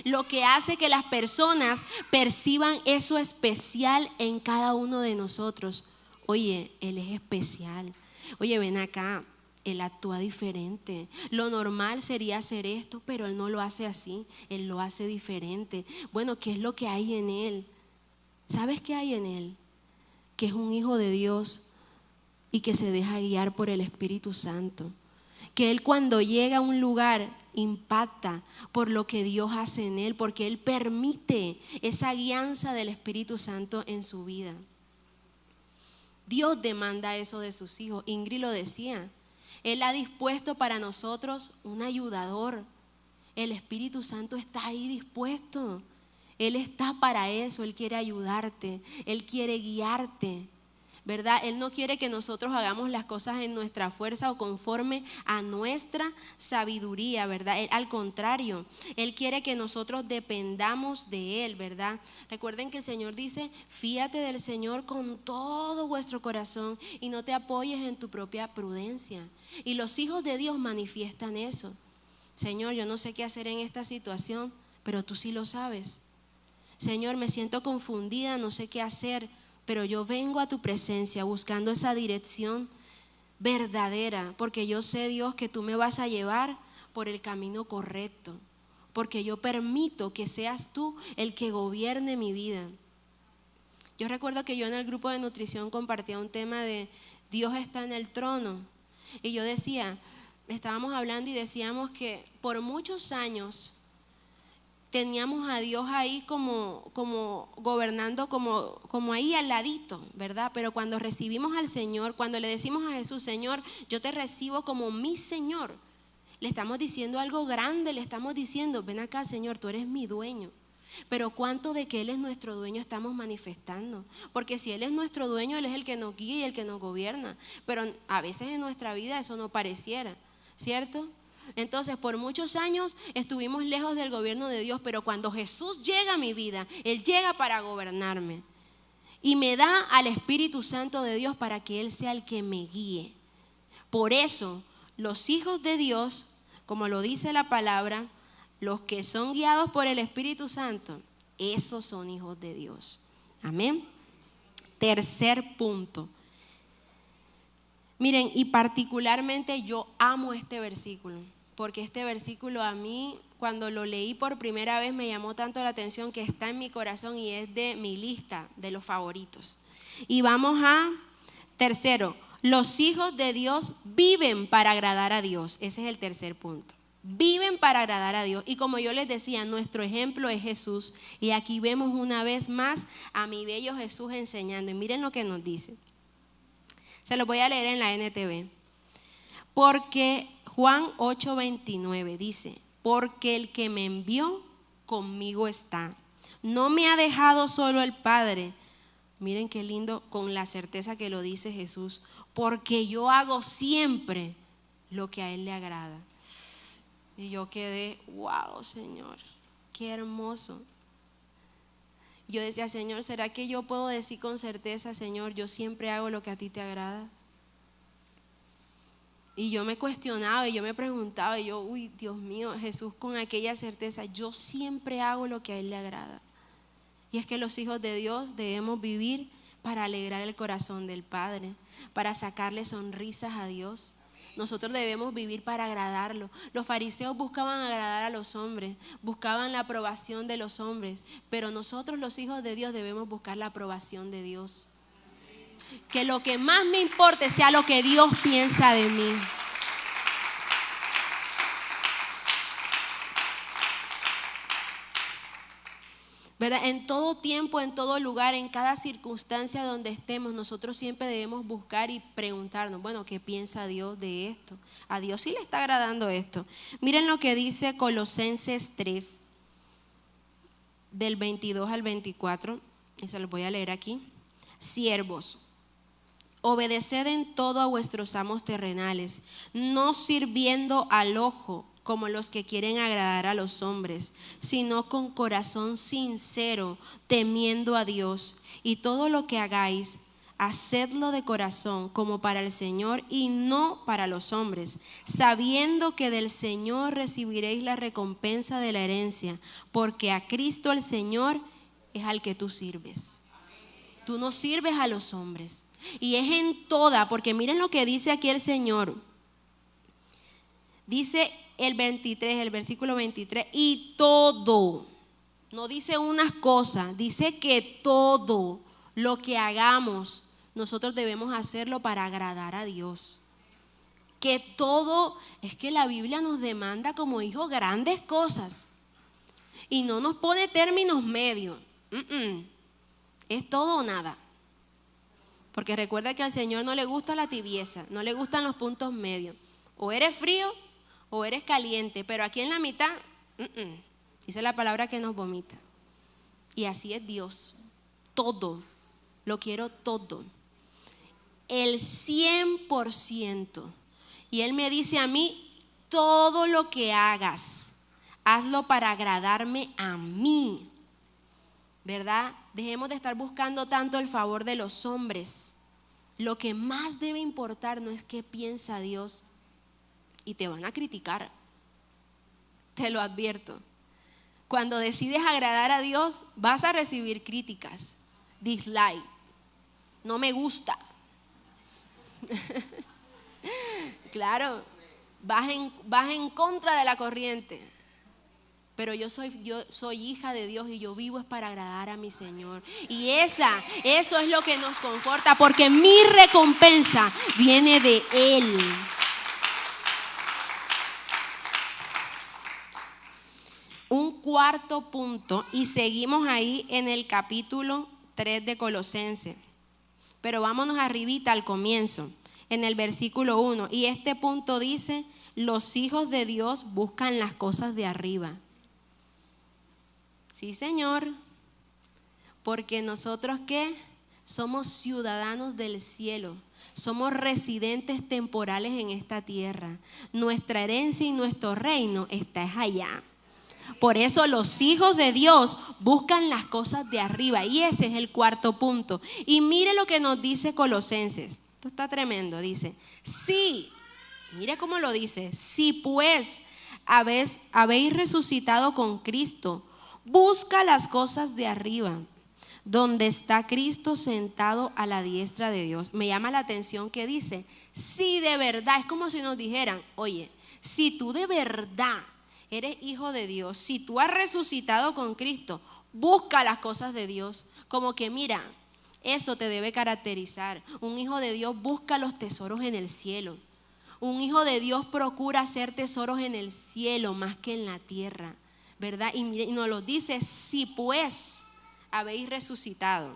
lo que hace que las personas perciban eso especial en cada uno de nosotros. Oye, Él es especial. Oye, ven acá, Él actúa diferente. Lo normal sería hacer esto, pero Él no lo hace así, Él lo hace diferente. Bueno, ¿qué es lo que hay en Él? ¿Sabes qué hay en Él? Que es un hijo de Dios y que se deja guiar por el Espíritu Santo. Que Él, cuando llega a un lugar, impacta por lo que Dios hace en Él, porque Él permite esa guianza del Espíritu Santo en su vida. Dios demanda eso de sus hijos. Ingrid lo decía, Él ha dispuesto para nosotros un ayudador. El Espíritu Santo está ahí dispuesto. Él está para eso. Él quiere ayudarte, Él quiere guiarte, ¿verdad? Él no quiere que nosotros hagamos las cosas en nuestra fuerza o conforme a nuestra sabiduría, ¿verdad? Él, al contrario, Él quiere que nosotros dependamos de Él, ¿verdad? Recuerden que el Señor dice: fíate del Señor con todo vuestro corazón y no te apoyes en tu propia prudencia. Y los hijos de Dios manifiestan eso. Señor, yo no sé qué hacer en esta situación, pero tú sí lo sabes. Señor, me siento confundida, no sé qué hacer, pero yo vengo a tu presencia buscando esa dirección verdadera, porque yo sé, Dios, que tú me vas a llevar por el camino correcto, porque yo permito que seas tú el que gobierne mi vida. Yo recuerdo que yo en el grupo de nutrición compartía un tema de Dios está en el trono, y yo decía, estábamos hablando y decíamos que por muchos años teníamos a Dios ahí como gobernando, como ahí al ladito, ¿verdad? Pero cuando recibimos al Señor, cuando le decimos a Jesús: Señor, yo te recibo como mi Señor, le estamos diciendo algo grande, le estamos diciendo: ven acá, Señor, tú eres mi dueño. Pero ¿cuánto de que Él es nuestro dueño estamos manifestando? Porque si Él es nuestro dueño, Él es el que nos guía y el que nos gobierna. Pero a veces en nuestra vida eso no pareciera, ¿cierto? Entonces, por muchos años estuvimos lejos del gobierno de Dios, pero cuando Jesús llega a mi vida, Él llega para gobernarme y me da al Espíritu Santo de Dios para que Él sea el que me guíe. Por eso, los hijos de Dios, como lo dice la palabra, los que son guiados por el Espíritu Santo, esos son hijos de Dios. Amén. Tercer punto. Miren, y particularmente yo amo este versículo, porque este versículo a mí, cuando lo leí por primera vez, me llamó tanto la atención que está en mi corazón y es de mi lista de los favoritos. Y vamos a tercero, los hijos de Dios viven para agradar a Dios. Ese es el tercer punto. Viven para agradar a Dios. Y como yo les decía, nuestro ejemplo es Jesús. Y aquí vemos una vez más a mi bello Jesús enseñando. Y miren lo que nos dice. Se lo voy a leer en la NTV. Porque Juan 8:29 dice: porque el que me envió conmigo está. No me ha dejado solo el Padre. Miren qué lindo, con la certeza que lo dice Jesús. Porque yo hago siempre lo que a Él le agrada. Y yo quedé, wow, Señor, qué hermoso. Yo decía: Señor, ¿será que yo puedo decir con certeza, Señor, yo siempre hago lo que a ti te agrada? Y yo me cuestionaba y yo me preguntaba y yo, uy, Dios mío, Jesús, con aquella certeza, yo siempre hago lo que a Él le agrada. Y es que los hijos de Dios debemos vivir para alegrar el corazón del Padre, para sacarle sonrisas a Dios. Nosotros debemos vivir para agradarlo. Los fariseos buscaban agradar a los hombres, buscaban la aprobación de los hombres, pero nosotros, los hijos de Dios, debemos buscar la aprobación de Dios. Que lo que más me importe sea lo que Dios piensa de mí. ¿Verdad? En todo tiempo, en todo lugar, en cada circunstancia donde estemos, nosotros siempre debemos buscar y preguntarnos, bueno, ¿qué piensa Dios de esto? ¿A Dios sí le está agradando esto? Miren lo que dice Colosenses 3, del 22 al 24, y se los voy a leer aquí. Siervos, obedeced en todo a vuestros amos terrenales, no sirviendo al ojo como los que quieren agradar a los hombres, sino con corazón sincero, temiendo a Dios. Y todo lo que hagáis, hacedlo de corazón como para el Señor y no para los hombres, sabiendo que del Señor recibiréis la recompensa de la herencia, porque a Cristo el Señor es al que tú sirves. Tú no sirves a los hombres. Y es en toda, porque miren lo que dice aquí el Señor. Dice el versículo 23, y todo, no dice unas cosas, dice que todo lo que hagamos, nosotros debemos hacerlo para agradar a Dios. Que todo, es que la Biblia nos demanda como hijos grandes cosas y no nos pone términos medios. Es todo o nada. Porque recuerda que al Señor no le gusta la tibieza, no le gustan los puntos medios. O eres frío o eres caliente, pero aquí en la mitad, dice la palabra que nos vomita. Y así es Dios. Todo, lo quiero todo. El 100%. Y Él me dice a mí, todo lo que hagas, hazlo para agradarme a mí. ¿Verdad? Dejemos de estar buscando tanto el favor de los hombres. Lo que más debe importar no es qué piensa Dios. Y te van a criticar, te lo advierto. Cuando decides agradar a Dios, vas a recibir críticas, dislike, no me gusta. Claro, vas en contra de la corriente. Pero yo soy hija de Dios y yo vivo es para agradar a mi Señor. Y eso es lo que nos conforta, porque mi recompensa viene de Él. Un cuarto punto, y seguimos ahí en el capítulo 3 de Colosenses, pero vámonos arribita al comienzo, en el versículo 1, y este punto dice: los hijos de Dios buscan las cosas de arriba. Sí, Señor, porque nosotros ¿qué? Somos ciudadanos del cielo, somos residentes temporales en esta tierra. Nuestra herencia y nuestro reino está allá. Por eso los hijos de Dios buscan las cosas de arriba, y ese es el cuarto punto. Y mire lo que nos dice Colosenses. Esto está tremendo. Dice: sí, mire cómo lo dice. Si pues habéis resucitado con Cristo, busca las cosas de arriba, donde está Cristo sentado a la diestra de Dios. Me llama la atención que dice: si de verdad, es como si nos dijeran, oye, si tú de verdad eres hijo de Dios, si tú has resucitado con Cristo, busca las cosas de Dios. Como que mira, eso te debe caracterizar. Un hijo de Dios busca los tesoros en el cielo. Un hijo de Dios procura hacer tesoros en el cielo más que en la tierra, ¿verdad? Y nos lo dice: si pues habéis resucitado.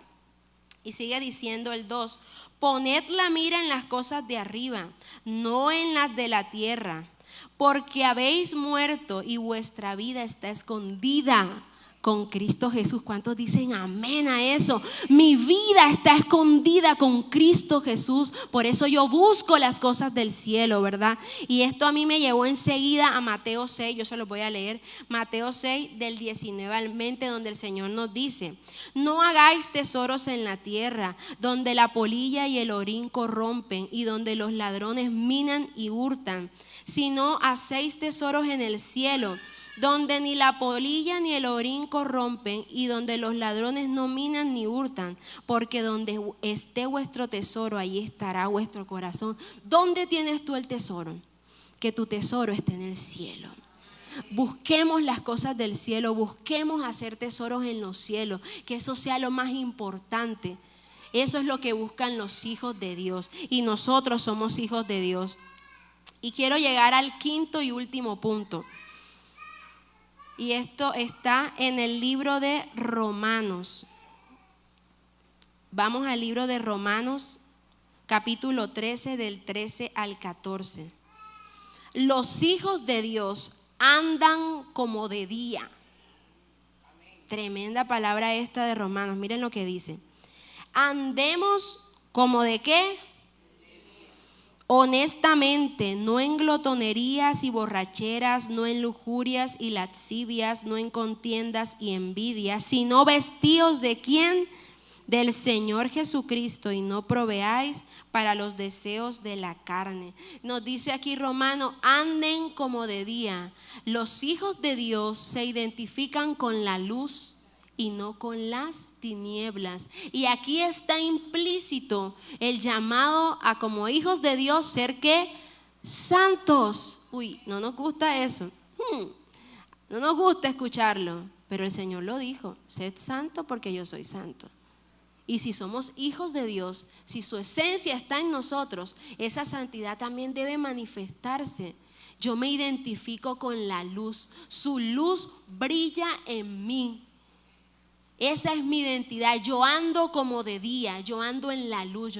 Y sigue diciendo el 2: poned la mira en las cosas de arriba, no en las de la tierra, porque habéis muerto y vuestra vida está escondida con Cristo Jesús. ¿Cuántos dicen amén a eso? Mi vida está escondida con Cristo Jesús. Por eso yo busco las cosas del cielo, ¿verdad? Y esto a mí me llevó enseguida a Mateo 6. Yo se los voy a leer. Mateo 6 del 19 al 20, donde el Señor nos dice: no hagáis tesoros en la tierra, donde la polilla y el orín corrompen y donde los ladrones minan y hurtan, sino hacéis tesoros en el cielo, donde ni la polilla ni el orín corrompen y donde los ladrones no minan ni hurtan, porque donde esté vuestro tesoro, ahí estará vuestro corazón. ¿Dónde tienes tú el tesoro? Que tu tesoro esté en el cielo. Busquemos las cosas del cielo, busquemos hacer tesoros en los cielos, que eso sea lo más importante. Eso es lo que buscan los hijos de Dios, y nosotros somos hijos de Dios. Y quiero llegar al quinto y último punto. Y esto está en el libro de Romanos. Vamos al libro de Romanos, capítulo 13, del 13 al 14. Los hijos de Dios andan como de día. Tremenda palabra esta de Romanos. Miren lo que dice: andemos como de ¿qué? honestamente, no en glotonerías y borracheras, no en lujurias y lascivias, no en contiendas y envidias, sino vestíos de ¿quién? Del Señor Jesucristo, y no proveáis para los deseos de la carne. Nos dice aquí Romano, anden como de día. Los hijos de Dios se identifican con la luz y no con las tinieblas. Y aquí está implícito el llamado a, como hijos de Dios, ser ¿qué? Santos. Uy, no nos gusta eso. No nos gusta escucharlo, pero el Señor lo dijo: sed santo porque yo soy santo. Y si somos hijos de Dios, si su esencia está en nosotros, esa santidad también debe manifestarse. Yo me identifico con la luz, su luz brilla en mí. Esa es mi identidad. Yo ando como de día, yo ando en la luz.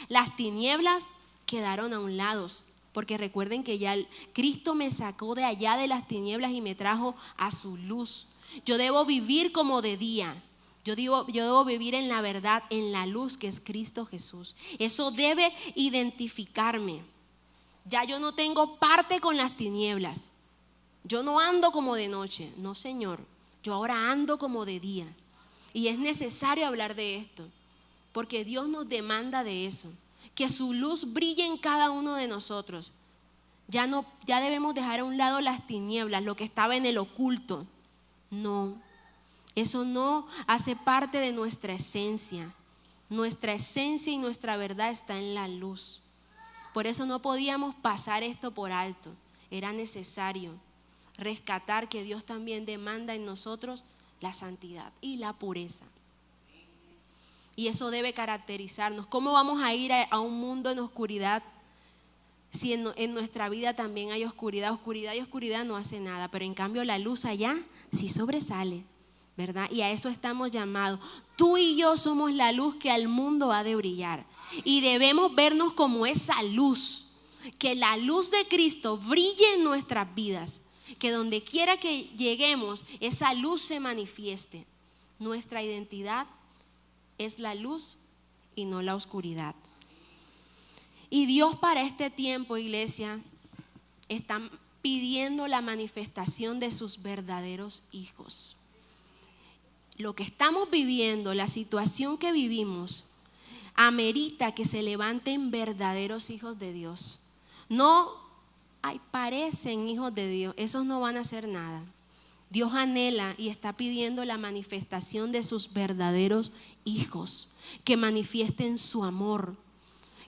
Las tinieblas quedaron a un lado, porque recuerden que ya Cristo me sacó de allá de las tinieblas y me trajo a su luz. Yo debo vivir como de día. Yo debo vivir en la verdad, en la luz que es Cristo Jesús. Eso debe identificarme. Ya yo no tengo parte con las tinieblas. Yo no ando como de noche. No, Señor. Yo ahora ando como de día. Y es necesario hablar de esto, porque Dios nos demanda de eso, que su luz brille en cada uno de nosotros. Ya debemos dejar a un lado las tinieblas, lo que estaba en el oculto. No, eso no hace parte de nuestra esencia. Nuestra esencia y nuestra verdad está en la luz. Por eso no podíamos pasar esto por alto. Era necesario rescatar que Dios también demanda en nosotros la santidad y la pureza. Y eso debe caracterizarnos. ¿Cómo vamos a ir a un mundo en oscuridad si en nuestra vida también hay oscuridad? Oscuridad y oscuridad no hace nada, pero en cambio la luz allá sí sobresale, ¿verdad? Y a eso estamos llamados. Tú y yo somos la luz que al mundo ha de brillar, y debemos vernos como esa luz, que la luz de Cristo brille en nuestras vidas, que donde quiera que lleguemos esa luz se manifieste. Nuestra identidad es la luz y no la oscuridad. Y Dios para este tiempo, iglesia, está pidiendo la manifestación de sus verdaderos hijos. Lo que estamos viviendo, la situación que vivimos, amerita que se levanten verdaderos hijos de Dios. No parecen hijos de Dios, esos no van a hacer nada. Dios anhela y está pidiendo la manifestación de sus verdaderos hijos, que manifiesten su amor,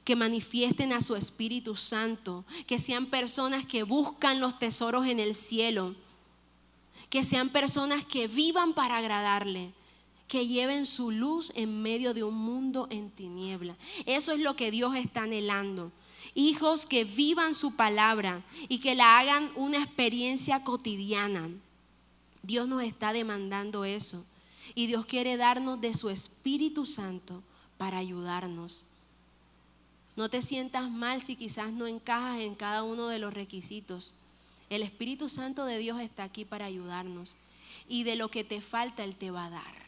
que manifiesten a su Espíritu Santo, que sean personas que buscan los tesoros en el cielo, que sean personas que vivan para agradarle, que lleven su luz en medio de un mundo en tiniebla. Eso es lo que Dios está anhelando. Hijos que vivan su palabra y que la hagan una experiencia cotidiana. Dios nos está demandando eso, y Dios quiere darnos de su Espíritu Santo para ayudarnos. No te sientas mal si quizás no encajas en cada uno de los requisitos. El Espíritu Santo de Dios está aquí para ayudarnos, y de lo que te falta Él te va a dar.